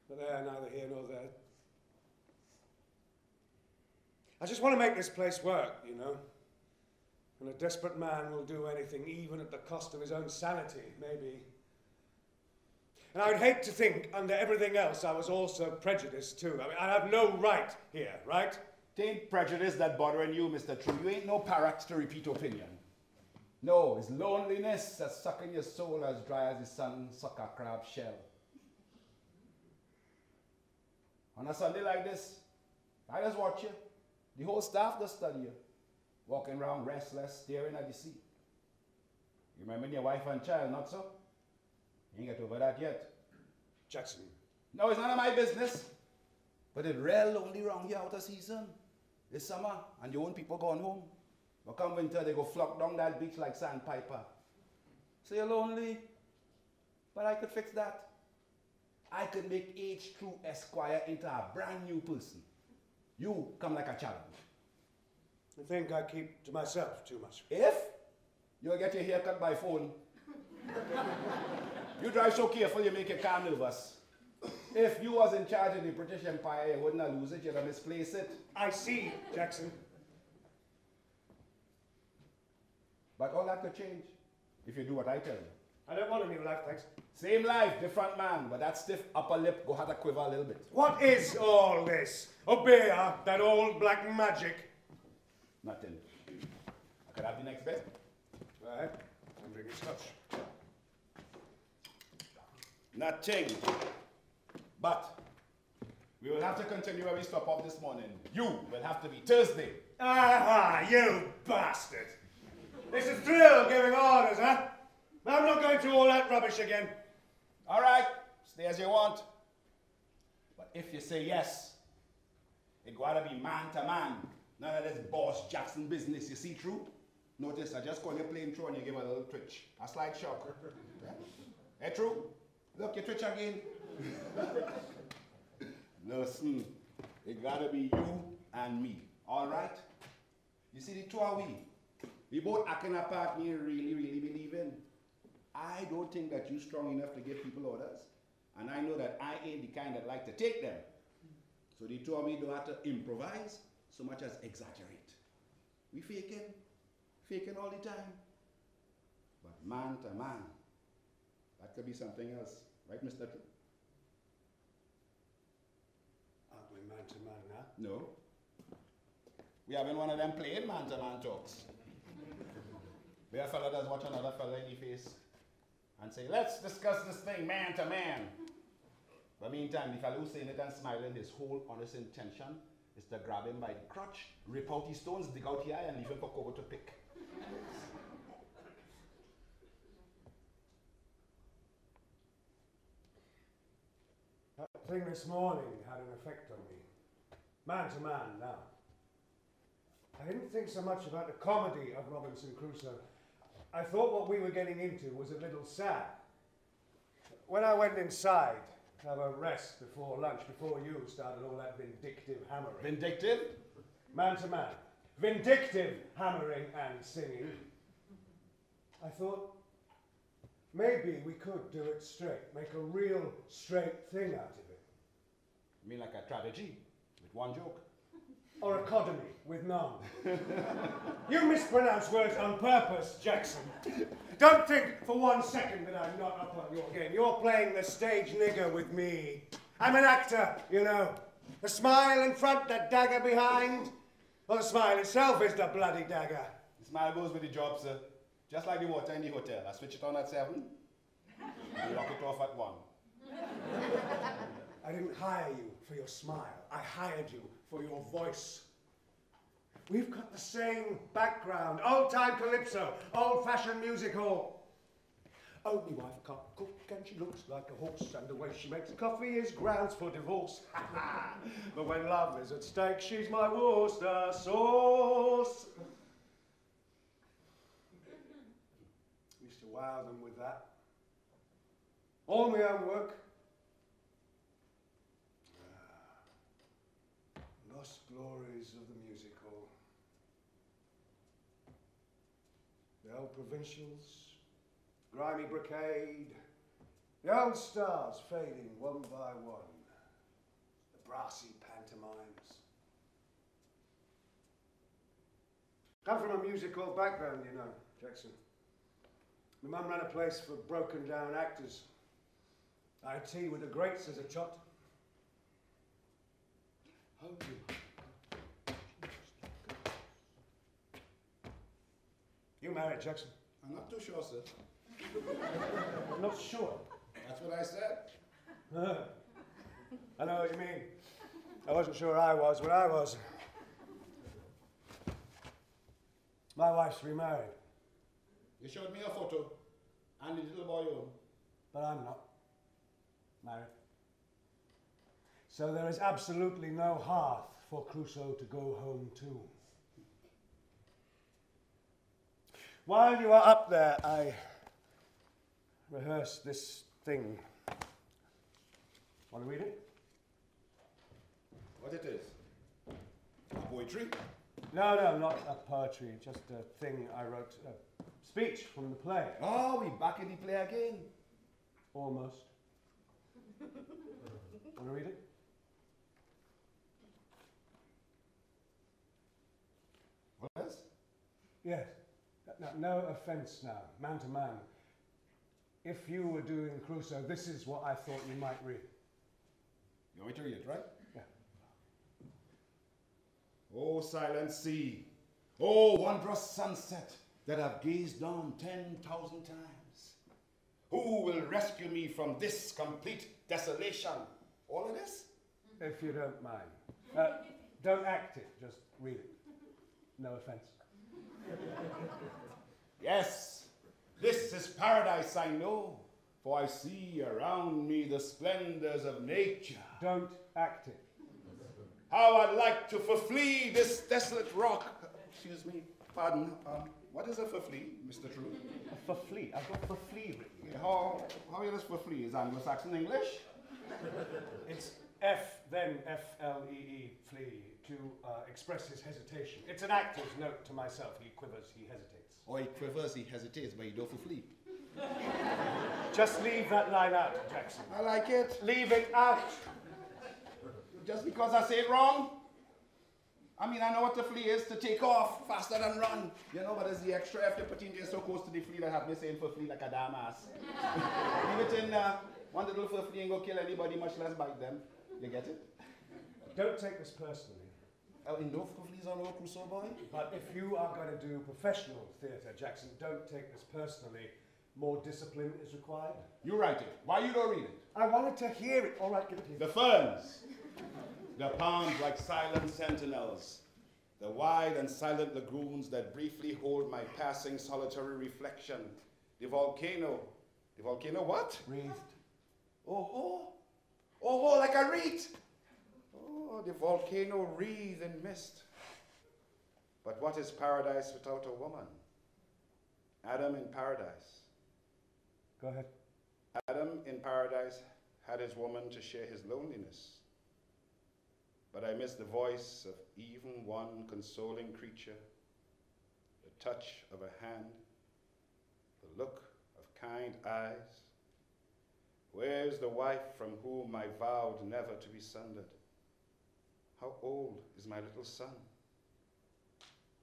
But they're neither here nor there. I just want to make this place work, you know. And a desperate man will do anything, even at the cost of his own sanity, maybe. And I would hate to think, under everything else, I was also prejudiced too. I mean, I have no right here, right? Tain't prejudice that bothering you, Mr. True. You ain't no parax to repeat opinion. No, it's loneliness that's sucking your soul as dry as the sun suck a crab shell. On a Sunday like this, I just watch you. The whole staff just study you. Walking around restless, staring at the sea. You remember your wife and child, not so? You ain't get over that yet. Jackson. No, it's none of my business. But it's real lonely round here out of season. It's summer and your own people gone home. But come winter, they go flock down that beach like sandpiper. So you're lonely. But I could fix that. I could make H. True Esquire into a brand new person. You come like a challenge. I think I keep to myself too much. If you'll get your hair cut by phone. You drive so careful you make your car nervous. If you was in charge of the British Empire, you wouldn't have lose it, you'd have misplaced it. I see, Jackson. But all that could change if you do what I tell you. I don't want a new life, thanks. Same life, different man, but that stiff upper lip go have to quiver a little bit. What is all this? Obeah, that old black magic? Nothing. I could have the next bit. Right, I'm drinking scotch. Nothing. But we will have to continue where we stopped off this morning. You will have to be Thursday. Aha, you bastard! It's a thrill giving orders, huh? I'm not going through all that rubbish again. All right, stay as you want. But if you say yes, it gotta be man to man. None of this boss Jackson business, you see through? Notice, I just call you plain true and you give a little twitch. A slight shock. Yeah? Hey, true? Look, you twitch again. Listen, it gotta be you and me. All right? You see, the two are we. We both acting apart me really, really believe in. I don't think that you're strong enough to give people orders. And I know that I ain't the kind that like to take them. So the two of me don't have to improvise so much as exaggerate. We faking all the time. But man to man, that could be something else. Right, Mr. True? Aren't we man to man now? No. We having one of them plain man to man talks. Where a fella does watch another fella in the face and say, let's discuss this thing man to man. But meantime, the fellow who's saying it and smiling, his whole honest intention is to grab him by the crotch, rip out his stones, dig out the eye, and leave him for cover to pick. thing this morning had an effect on me. Man to man now. I didn't think so much about the comedy of Robinson Crusoe. I thought what we were getting into was a little sad. When I went inside to have a rest before lunch, before you started all that vindictive hammering. Vindictive? Man to man. Vindictive hammering and singing. I thought maybe we could do it straight, make a real straight thing out of it. You mean like a tragedy with one joke? Or a codomy with none. You mispronounce words on purpose, Jackson. Don't think for 1 second that I'm not up on your game. You're playing the stage nigger with me. I'm an actor, you know. The smile in front, the dagger behind. Well, the smile itself is the bloody dagger. The smile goes with the job, sir. Just like the water in the hotel. I switch it on at 7, and lock it off at 1. I didn't hire you for your smile. I hired you for your voice. We've got the same background. Old-time calypso, old-fashioned music hall. Only wife can't cook and she looks like a horse, and the way she makes coffee is grounds for divorce. But when love is at stake, she's my Worcester sauce. Used to wow them with that. All my own work. Lost glories of the music hall. The old provincials, grimy brocade, the old stars fading one by one, the brassy pantomimes. Come from a music hall background, you know, Jackson. My mum ran a place for broken down actors. I had tea with the greats as a chot. You married, Jackson? I'm not too sure, sir. I'm not sure. That's what I said. I know what you mean. I wasn't sure I was when I was. My wife's remarried. You showed me a photo and the little boy home. But I'm not married. So there is absolutely no hearth for Crusoe to go home to. While you are up there, I rehearsed this thing. Want to read it? What it is? Poetry? No, not a poetry, just a thing I wrote. A speech from the play. Oh, we back in the play again. Almost. Want to read it? What else? Yes. No offence now, man to man. If you were doing Crusoe, this is what I thought you might read. You want me to read it, right? Yeah. Oh, silent sea. Oh, wondrous sunset that I've gazed on 10,000 times. Who will rescue me from this complete desolation? All of this? If you don't mind. Don't act it, just read it. No offence. Yes, this is paradise, I know, for I see around me the splendors of nature. Don't act it. How I'd like to flee this desolate rock. Excuse me, pardon. What is a flee, Mr. True? For flea. I've got for flea written here. How is flee? Is Anglo-Saxon English? It's F, then F-L-E-E, flee, to express his hesitation. It's an actor's note to myself. He quivers, he hesitates. Or he quivers, he hesitates, but he don't flee. Just leave that line out, Jackson. I like it. Leave it out. Just because I say it wrong? I mean, I know what the flee is, to take off faster than run. You know, but there's the extra F you put in there so close to the flea that have me saying for flee like a damn ass. Leave it in one little for flea and go kill anybody, much less bite them. You get it? Don't take this personally. Oh, in no fleas on old Crusoe boy? But if you are going to do professional theatre, Jackson, don't take this personally. More discipline is required. You write it. Why you don't read it? I wanted to hear it. All right, give it here. The ferns, the palms like silent sentinels, the wide and silent lagoons that briefly hold my passing solitary reflection, the volcano what? Breathed. Oh, Oh, like a reed. Oh, the volcano wreathed in mist. But what is paradise without a woman? Adam in paradise. Go ahead. Adam in paradise had his woman to share his loneliness. But I miss the voice of even one consoling creature, the touch of a hand, the look of kind eyes. Where's the wife from whom I vowed never to be sundered? How old is my little son?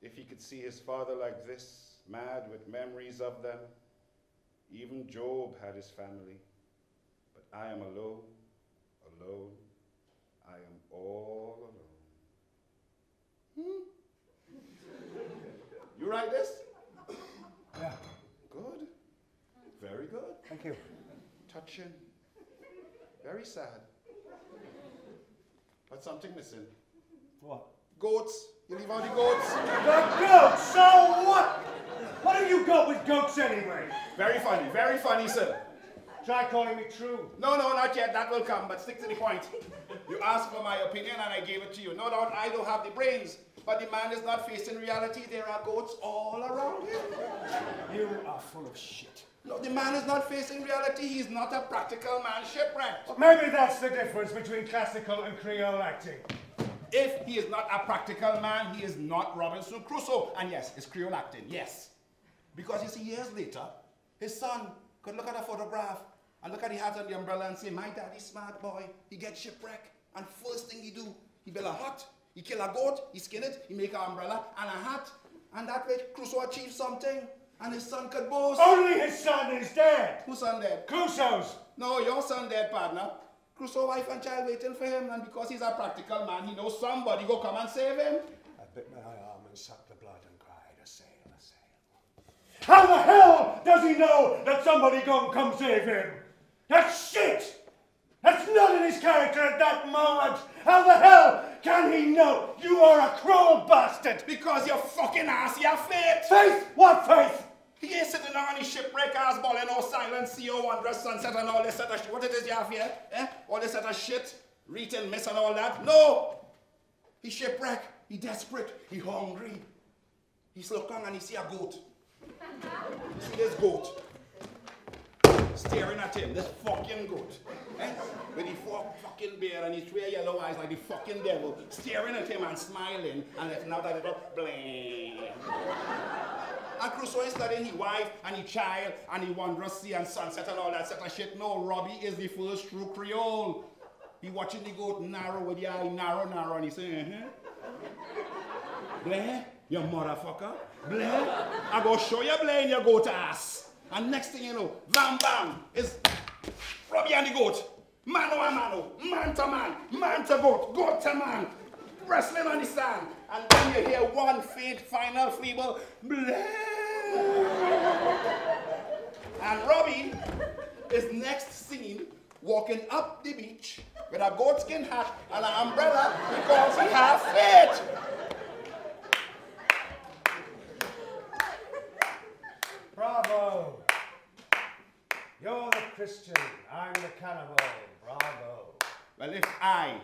If he could see his father like this, mad with memories of them. Even Job had his family, but I am alone, alone. I am all alone. You write this? Yeah. Good. Very good. Thank you. Touching. Very sad. But something missing. What? Goats. You leave out the goats. The goats? So what? What have you got with goats anyway? Very funny, sir. Try calling me true. No, not yet. That will come, but stick to the point. You asked for my opinion and I gave it to you. No doubt I don't have the brains, but the man is not facing reality. There are goats all around him. You are full of shit. No, the man is not facing reality. He's not a practical man, shipwrecked. Well, maybe that's the difference between classical and Creole acting. If he is not a practical man, he is not Robinson Crusoe. And yes, it's Creole acting, yes. Because you see, years later, his son could look at a photograph and look at the hat and the umbrella and say, my daddy's smart boy, he gets shipwrecked. And first thing he do, he build a hut, he kill a goat, he skin it, he make an umbrella and a hat. And that way, Crusoe achieved something. And his son could boast. Only his son is dead. Whose son dead? Crusoe's. No, your son dead, partner. Crusoe's wife and child waiting for him, and because he's a practical man, he knows somebody go come and save him. I bit my arm and sucked the blood and cried, a sail, a sail. How the hell does he know that somebody gonna come save him? That's shit! That's not in his character at that moment! How the hell can he know you are a cruel bastard? Because you fucking ass, your fate! Faith? What faith? He ain't sitting on his shipwreck ass ball and all silent sea, oh wondrous sunset and all this set of shit. What it is you have here? Eh? All this set of shit? Reet and miss and all that? No! He shipwreck. He desperate. He hungry. He's looking and he see a goat. You see this goat? Staring at him, this fucking goat. Eh? With the fucking beard and his three yellow eyes like the fucking devil, staring at him and smiling and letting out a little bling. And Crusoe is studying his wife and his child and the wondrous sea and sunset and all that set of shit. No, Robbie is the first true Creole. He watching the goat narrow with the eye, narrow, and he saying, Blair, you motherfucker. Blair, I go show you Blair in your goat ass. And next thing you know, bam, is Robbie and the goat. Mano a mano, man to man, man to goat, goat to man. Wrestling on the sand. And then you hear one faint final feeble Blair. And Robbie is next seen walking up the beach with a goatskin hat and an umbrella because he has faith. Bravo. You're the Christian, I'm the cannibal. Bravo. Well, if I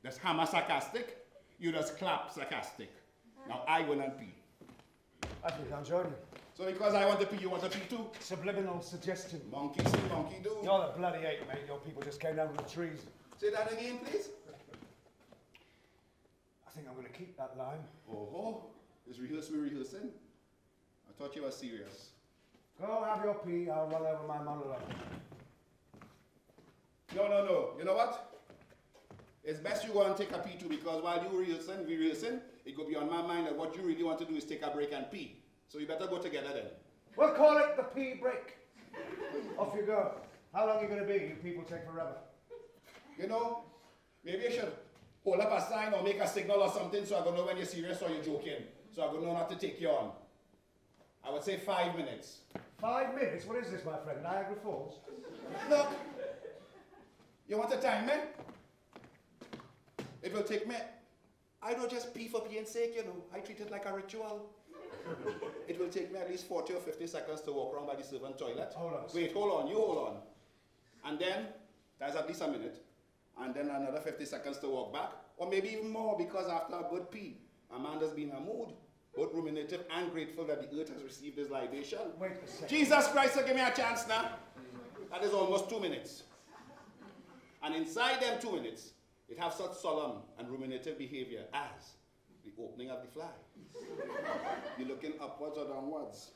just hammer sarcastic, you just clap sarcastic. Now I will not pee. I think I'm joining. So because I want to pee, you want to pee too? Subliminal suggestion. Monkey see, monkey do. You're the bloody ape, mate. Your people just came down from the trees. Say that again, please. I think I'm going to keep that line. Oh, is rehearsing? I thought you were serious. Go have your pee, I'll run over my monologue. No. You know what? It's best you go and take a pee too, because while you rehearsing, it could be on my mind that what you really want to do is take a break and pee. So you better go together then. We'll call it the pee break. Off you go. How long are you going to be? You people take forever. You know, maybe you should hold up a sign or make a signal or something so I can know when you're serious or you're joking. So I can know not to take you on. I would say 5 minutes. 5 minutes? What is this, my friend? Niagara Falls? Look, you want a time, man? It will take me. I don't just pee for peeing sake, you know. I treat it like a ritual. It will take me at least 40 or 50 seconds to walk around by the servant toilet. Hold on. Wait, hold on, you hold on. And then, there's at least a minute. and then another 50 seconds to walk back, or maybe even more, because after a good pee, a man does be in a mood, both ruminative and grateful that the earth has received his libation. Wait a second. Jesus Christ, so give me a chance now. That is almost 2 minutes. And inside them 2 minutes, it has such solemn and ruminative behavior as the opening of the fly, the looking upwards or downwards,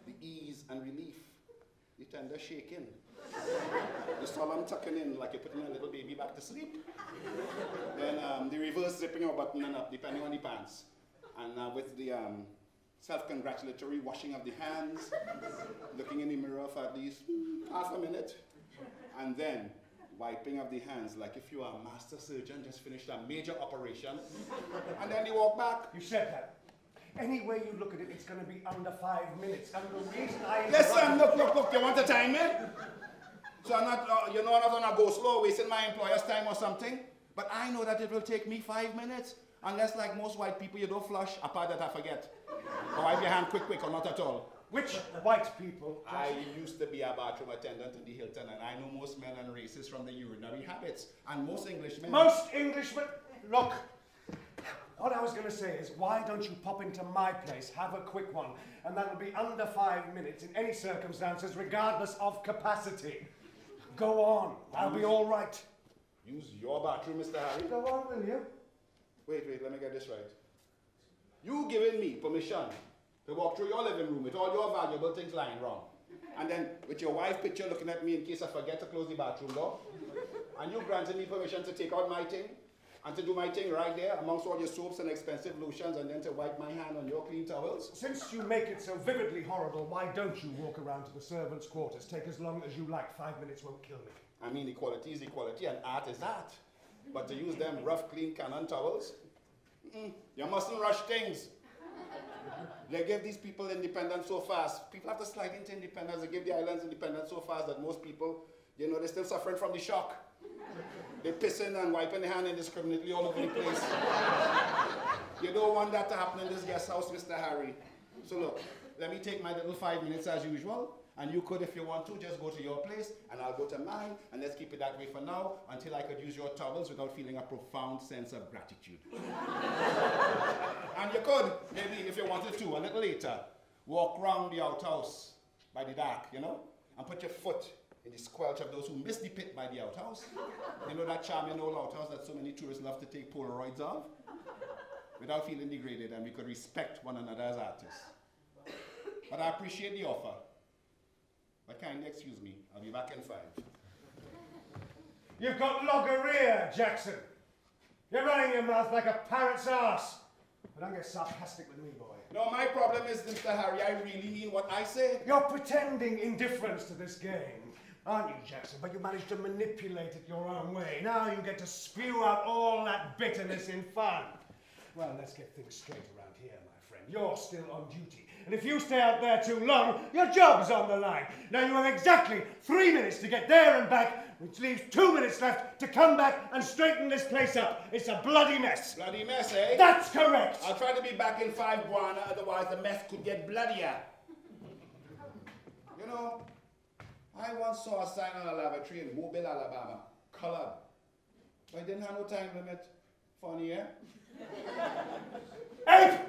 the ease and relief, the tender shaking, the solemn tucking in like you're putting a little baby back to sleep, then the reverse zipping or buttoning up depending on the pants, and with the self-congratulatory washing of the hands, looking in the mirror for at least half a minute, and then wiping of the hands like if you are a master surgeon, just finished a major operation, and then you walk back. You said that. Any way you look at it, it's going to be under 5 minutes. And the reason I... Listen, look, you want to time it? So I'm not, I'm not going to go slow, wasting my employer's time or something, but I know that it will take me 5 minutes, unless like most white people, you don't flush, apart that I forget. Or wipe your hand quick, or not at all. Which white people? I used to be a bathroom attendant in the Hilton, and I know most men and races from the urinary habits, and most Englishmen... Most Englishmen... Look, what I was going to say is, why don't you pop into my place, have a quick one, and that'll be under 5 minutes in any circumstances, regardless of capacity. Go on, I'll be all right. Use your bathroom, Mr. Harry. Go on, will you? Wait, let me get this right. You giving me permission to walk through your living room with all your valuable things lying wrong, and then with your wife picture looking at me in case I forget to close the bathroom door, and you granted me permission to take out my thing, and to do my thing right there amongst all your soaps and expensive lotions, and then to wipe my hand on your clean towels? Since you make it so vividly horrible, why don't you walk around to the servants' quarters? Take as long as you like. 5 minutes won't kill me. I mean, equality is equality and art is art. But to use them rough, clean cannon towels, you mustn't rush things. They give these people independence so fast. People have to slide into independence. They give the islands independence so fast that most people, they're still suffering from the shock. They're pissing and wiping their hand indiscriminately all over the place. You don't want that to happen in this guest house, Mr. Harry. So look, let me take my little 5 minutes as usual, and you could, if you want to, just go to your place, and I'll go to mine, and let's keep it that way for now, until I could use your towels without feeling a profound sense of gratitude. And you could, maybe if you wanted to, a little later, walk round the outhouse by the dark, and put your foot in the squelch of those who miss the pit by the outhouse. You know that charming old outhouse that so many tourists love to take Polaroids of? Without feeling degraded, and we could respect one another as artists. But I appreciate the offer. But kindly excuse me, I'll be back in 5. You've got logorrhea, Jackson. You're running your mouth like a parrot's arse. But don't get sarcastic with me, boy. No, my problem is, Mr. Harry, I really mean what I say. You're pretending indifference to this game, aren't you, Jackson? But you managed to manipulate it your own way. Now you get to spew out all that bitterness in fun. Well, let's get things straight around here, my friend. You're still on duty. And if you stay out there too long, your job's on the line. Now you have exactly 3 minutes to get there and back, which leaves 2 minutes left to come back and straighten this place up. It's a bloody mess. Bloody mess, eh? That's correct. I'll try to be back in 5, Guana, otherwise the mess could get bloodier. I once saw a sign on a lavatory in Mobile, Alabama, colored. But I didn't have no time limit. Funny, eh? Ape!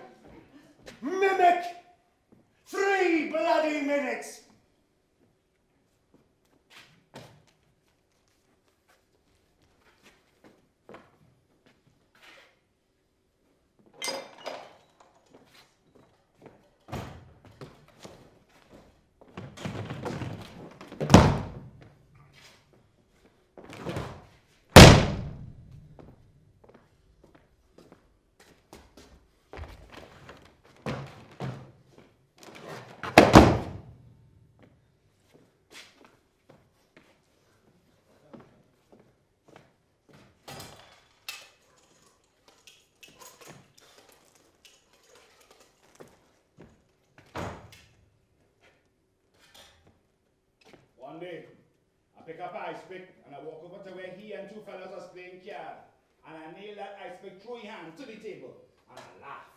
Mimic! 3 bloody minutes! One day, I pick up an ice pick and I walk over to where he and 2 fellas was playing card. And I nail that ice pick through his hand to the table. And I laugh.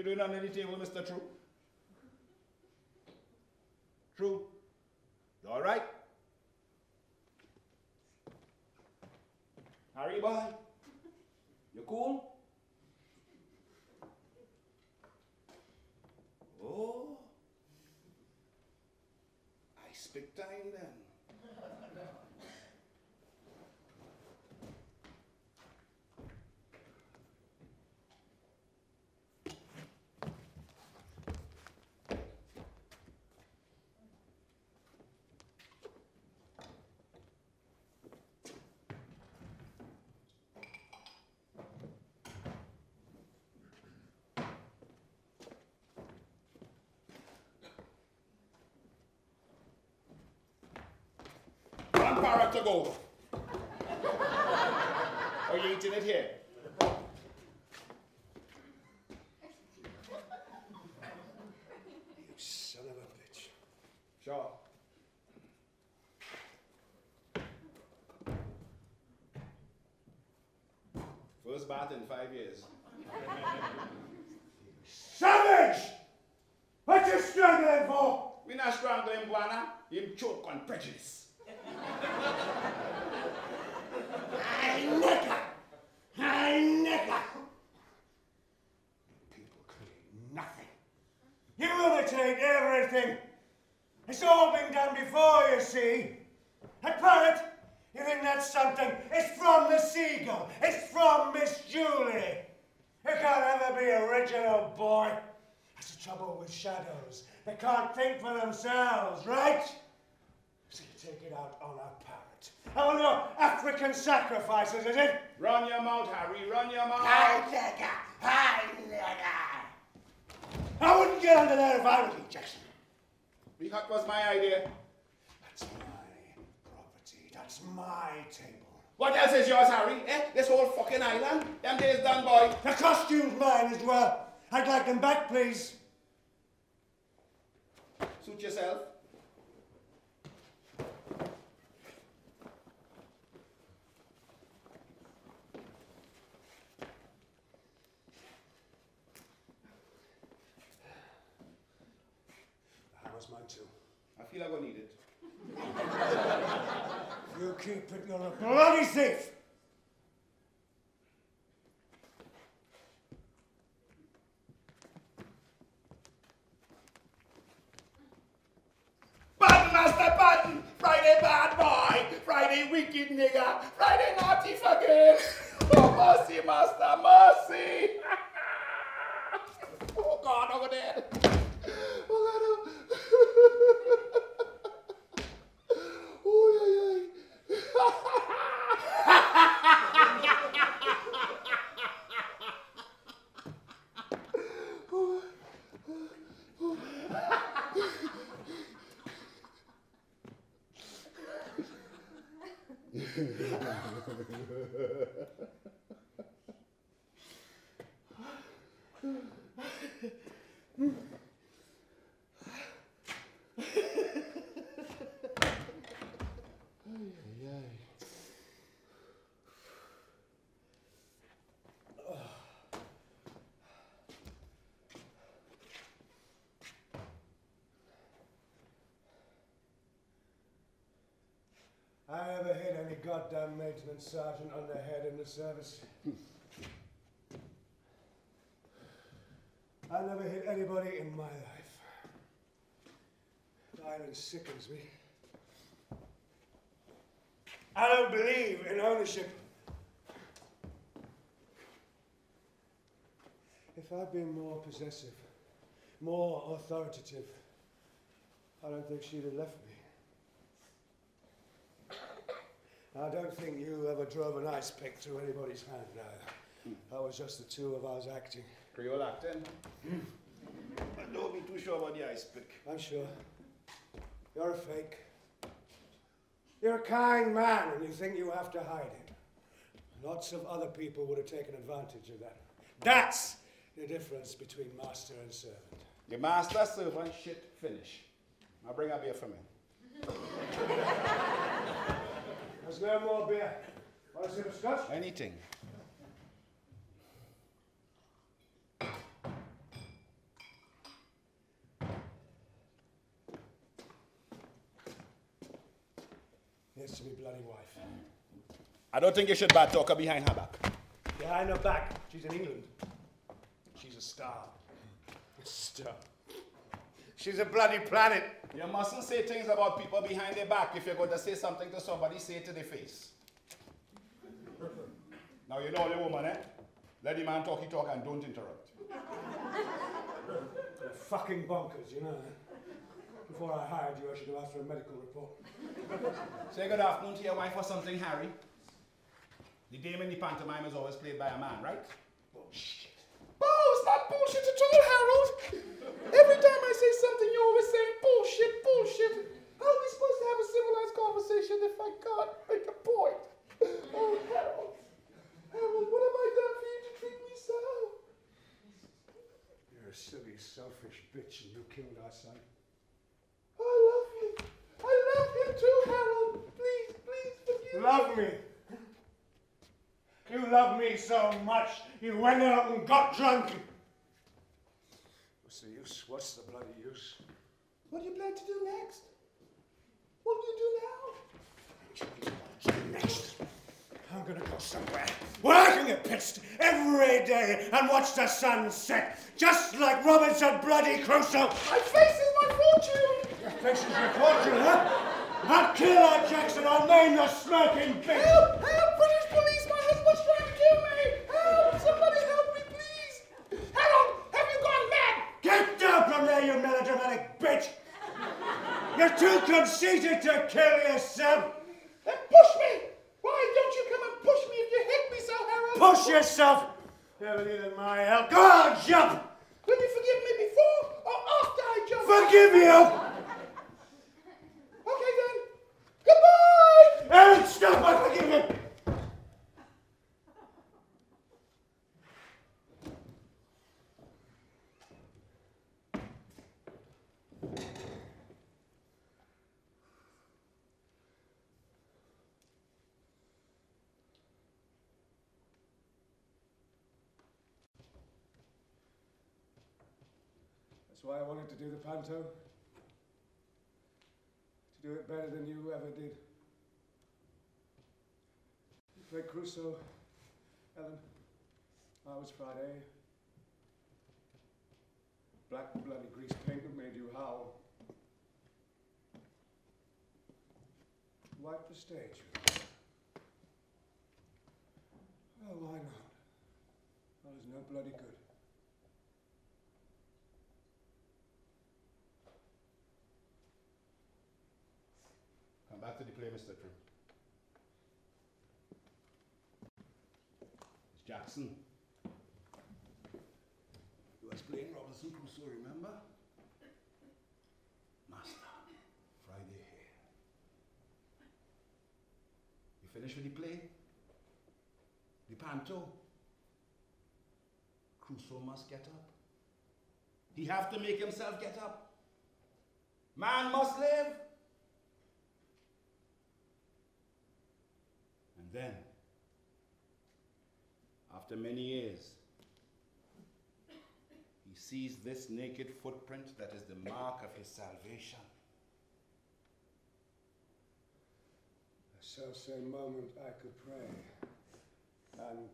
you doing under the table, Mr. True? True? You all right? Harry boy? You cool? Oh. I speak time then. One parrot to go. Or you eating it here? You son of a bitch. Sure. First bath in 5 years. Savage! What you struggling for? We not strangling Buana. Him choke on prejudice. I nigger! I nigger! People create nothing. You imitate everything. It's all been done before, you see. A parrot, you think that's something? It's from the seagull. It's from Miss Julie. You can't ever be original, boy. That's the trouble with shadows. They can't think for themselves, right? So you take it out on a parrot. On your African sacrifices, is it? Run your mouth, Harry. Run your mouth. Hi, nigger! Hi, nigger! I wouldn't get under there if I was you, Jackson. That was my idea. That's my property. That's my table. What else is yours, Harry? Eh? This whole fucking island? Them days done, boy. The costume's mine as well. I'd like them back, please. Suit yourself. Mine too. I feel I'm gonna need it. You keep it, you're a bloody thief! Button, Master Button! Friday bad boy! Friday wicked nigger! Friday naughty fucking! Oh, mercy, Master, mercy! Oh, God, over there! Oh, God, oh. Oh, yeah, I never hit any goddamn maintenance sergeant on the head in the service. I never hit anybody in my life. Violence sickens me. I don't believe in ownership. If I'd been more possessive, more authoritative, I don't think she'd have left me. I don't think you ever drove an ice pick through anybody's hand either. That was just the two of us acting. Creole acting? But don't be too sure about the ice pick. I'm sure. You're a fake. You're a kind man and you think you have to hide it. Lots of other people would have taken advantage of that. That's the difference between master and servant. The master servant shit finish. I'll bring a beer for me. There's no more beer. Want to sip of scotch? Anything. Yes, to me bloody wife. I don't think you should bad talk her behind her back. Behind her back, she's in England. She's a star. A star. She's a bloody planet. You mustn't say things about people behind their back. If you're going to say something to somebody, say it to their face. Now you know the woman, eh? Let the man talk, he talk, and don't interrupt. They're fucking bonkers, you know. Before I hired you, I should have asked for a medical report. Say good afternoon to your wife or something, Harry. The dame in the pantomime is always played by a man, right? Bullshit. Oh, it's not bullshit at all, Harold. Every time I say something, you're always saying bullshit, bullshit. How are we supposed to have a civilized conversation if I can't make a point? Oh, Harold. Harold, what have I done for you to treat me so? You're a silly, selfish bitch, and you killed our son. I love you. I love him too, Harold. Please, please forgive me. Love me? You love me so much, you went out and got drunk. What's the use? What's the bloody use? What do you plan to do next? What do you do now? Next, I'm gonna go somewhere where I can get pissed every day and watch the sun set, just like Robinson bloody Crusoe. My face is my fortune. Your face is your fortune, huh? I'll kill that Jackson. I'll name the smirking bitch. Help! Help! British police! My husband's trying to kill me! Help! Somebody help me, please! Harold, have you gone mad? Get down from there, you melodramatic bitch! You're too conceited to kill yourself! Then push me! Why don't you come and push me if you hate me so, Harold? Push yourself! Never needed my help. Go on, jump! Will you forgive me before or after I jump? Forgive you! Okay then. Goodbye! Aaron, stop! I forgive you! That's why I wanted to do the panto. To do it better than you ever did. You played Crusoe, Ellen. I was Friday. Black bloody grease paint that made you howl. Wipe the stage. Well, why not? I was no bloody good. Come back to the play, Mr. True. It's Jackson. You was playing Robinson Crusoe, remember? Master, Friday here. You finished with the play? The panto? Crusoe must get up. He have to make himself get up. Man must live. And then, after many years, he sees this naked footprint that is the mark of his salvation. The self-same moment I could pray. And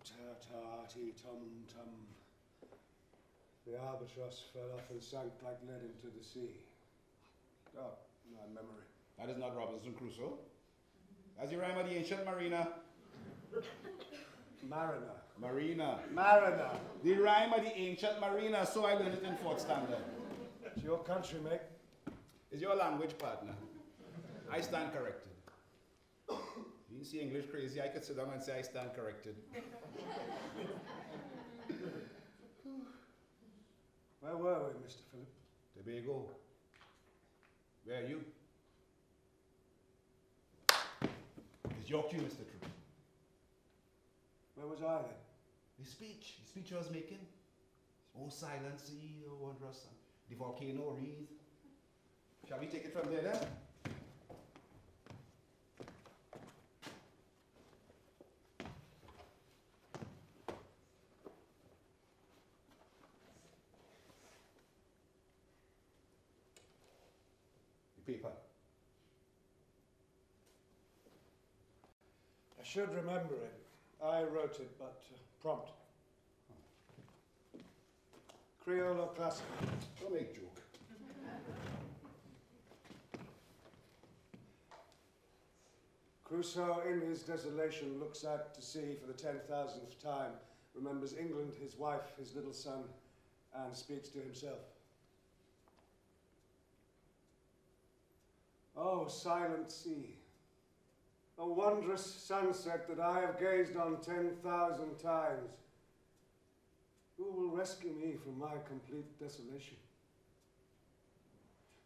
ta-ta-ti-tum-tum. The albatross fell off and sank like lead into the sea. Oh, my memory. That is not Robinson Crusoe. That's the rhyme of the ancient mariner. Mariner. Marina. Mariner. The rhyme of the ancient mariner, so I learned it in 4th standard. It's your country, mate. Is your language partner. I stand corrected. You didn't see English crazy, I could sit down and say I stand corrected. Where were we, Mr. Phillip? Tobago. Where are you? It's your cue, Mr. True. Where was I then? The speech I was making. Oh, silence, sea, oh, wondrous, the volcano wreath. Shall we take it from there then? The paper. I should remember it. I wrote it, but prompt. Creole or classical? Don't make joke. Crusoe, in his desolation, looks out to sea for the 10,000th time, remembers England, his wife, his little son, and speaks to himself. Oh, silent sea, a wondrous sunset that I have gazed on 10,000 times. Who will rescue me from my complete desolation?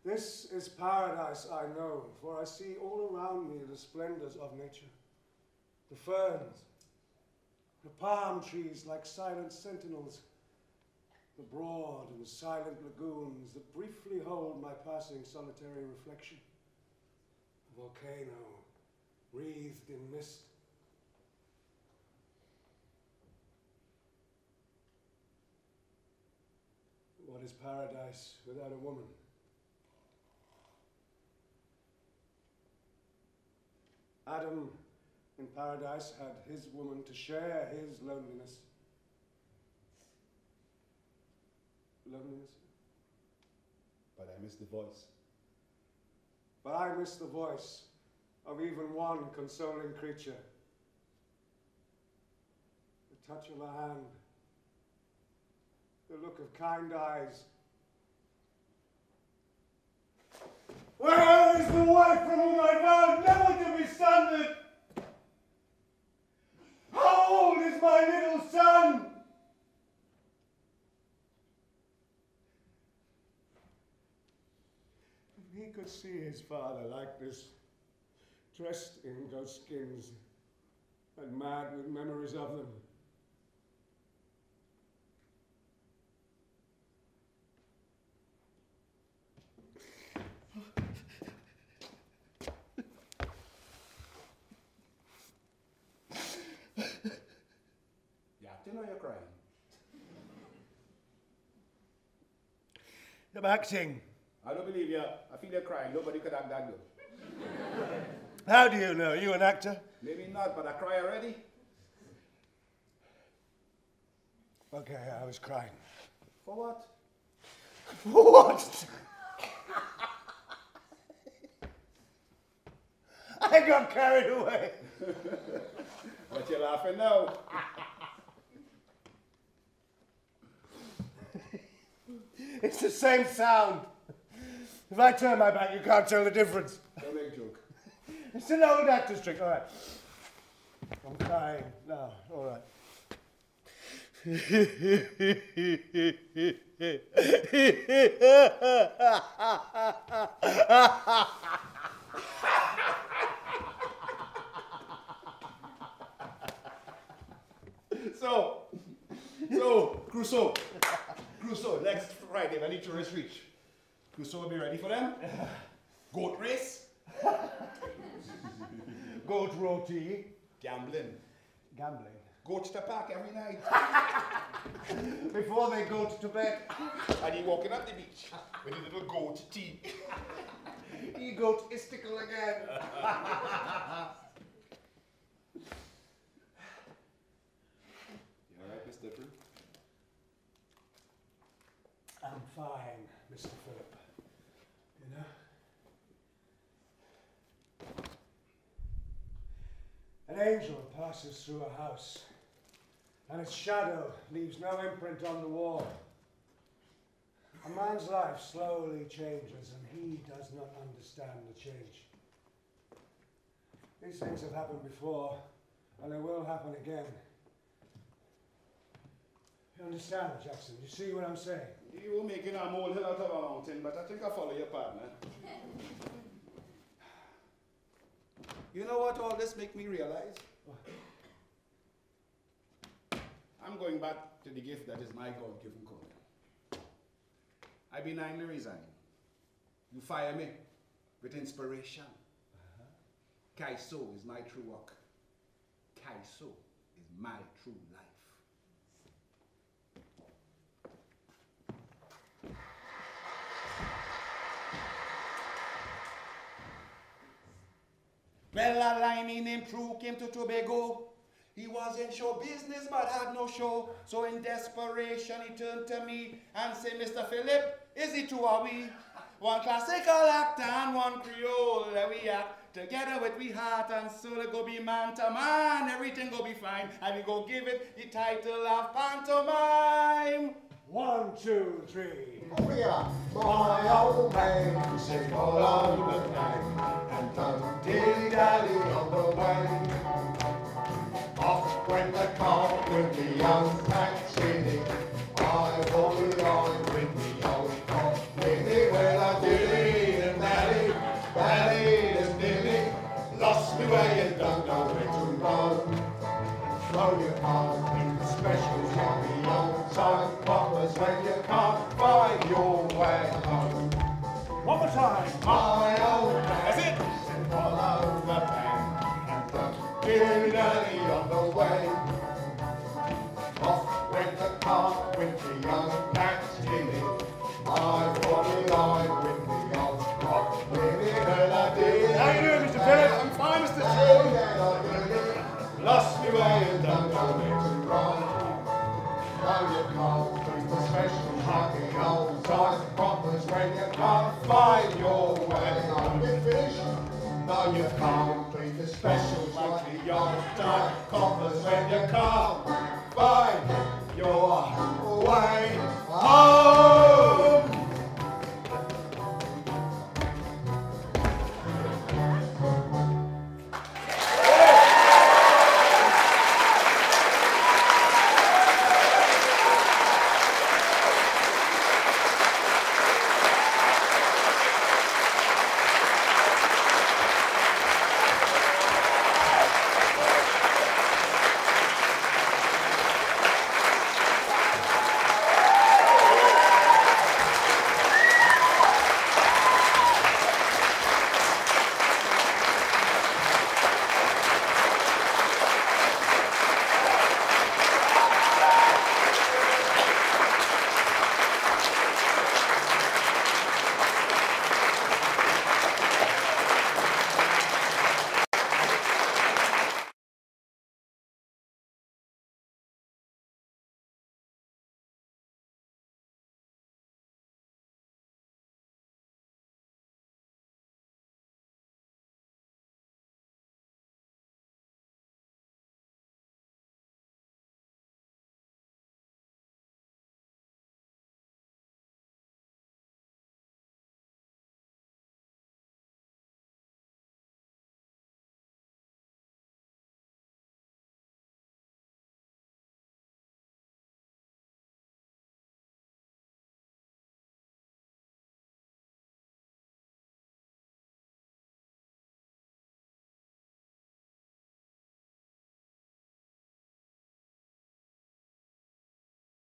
This is paradise, I know, for I see all around me the splendors of nature. The ferns, the palm trees like silent sentinels, the broad and silent lagoons that briefly hold my passing solitary reflection. A volcano wreathed in mist. What is paradise without a woman? Adam in paradise had his woman to share his loneliness. Loneliness? But I miss the voice. But I miss the voice of even one consoling creature. The touch of a hand, the look of kind eyes. Where is the wife from whom I vowed never to be sundered? How old is my little son? If he could see his father like this, dressed in ghost skins and mad with memories of them. You know you're crying. I'm acting. I don't believe you. I feel you're crying. Nobody could act that good. How do you know? Are you an actor? Maybe not, but I cry already. Okay, I was crying. For what? For what? I got carried away. But you're laughing now. It's the same sound. If I turn my back, you can't tell the difference. Don't make joke. It's an old actor's trick. All right. I'm crying now. All right. So, Crusoe, next Friday, when the tourists reach, Crusoe will be ready for them? Goat race? Goat roti. Gambling. Gambling. Goats to park every night. Before they go to bed. And he walking up the beach with his little goat tea. Egotistical again. You alright, Mr. Prue? I'm fine, Mr. Philip. You know? An angel passes through a house, and its shadow leaves no imprint on the wall. A man's life slowly changes, and he does not understand the change. These things have happened before, and they will happen again. You understand, Jackson? You see what I'm saying? You were making a molehill out of a mountain, but I think I follow your partner. You know what all this make me realize? What? I'm going back to the gift that is my God-given calling. I benign resign. You fire me with inspiration. Kaiso is my true work. Kaiso is my true life. Well, a limey named True came to Tobago. He was in show business but had no show. So in desperation he turned to me and said, Mr. Philip, is it true are we? One classical act and one Creole we act together with we heart and soul. It go be man to man, everything go be fine. And we go give it the title of Pantomime. 1, 2, 3. Over here. My old man sing all over the night and done dilly-dally on the way. Off went the cart with the young taxi. I followed on with the old cop. Well, I dilly and dally, dally and dilly. Lost me way and don't know where to run. Throw your card in the specials on the old time poppers when you can't find your way home. One more time. My old man, That's it. and follow the band and the dilly-dally on the way. Off went the cart with the young cats in it. I followed on with the old cop. Really, and I did. How you doing, Mr. Philip? I'm fine, Mr. True, True. and I did it. Lost me way and don't know where to run. Now you can't treat the special happy old time proppers when you can't find your way. I'm finished. Now you can't treat the special like the old time coppers when you can't find your way home.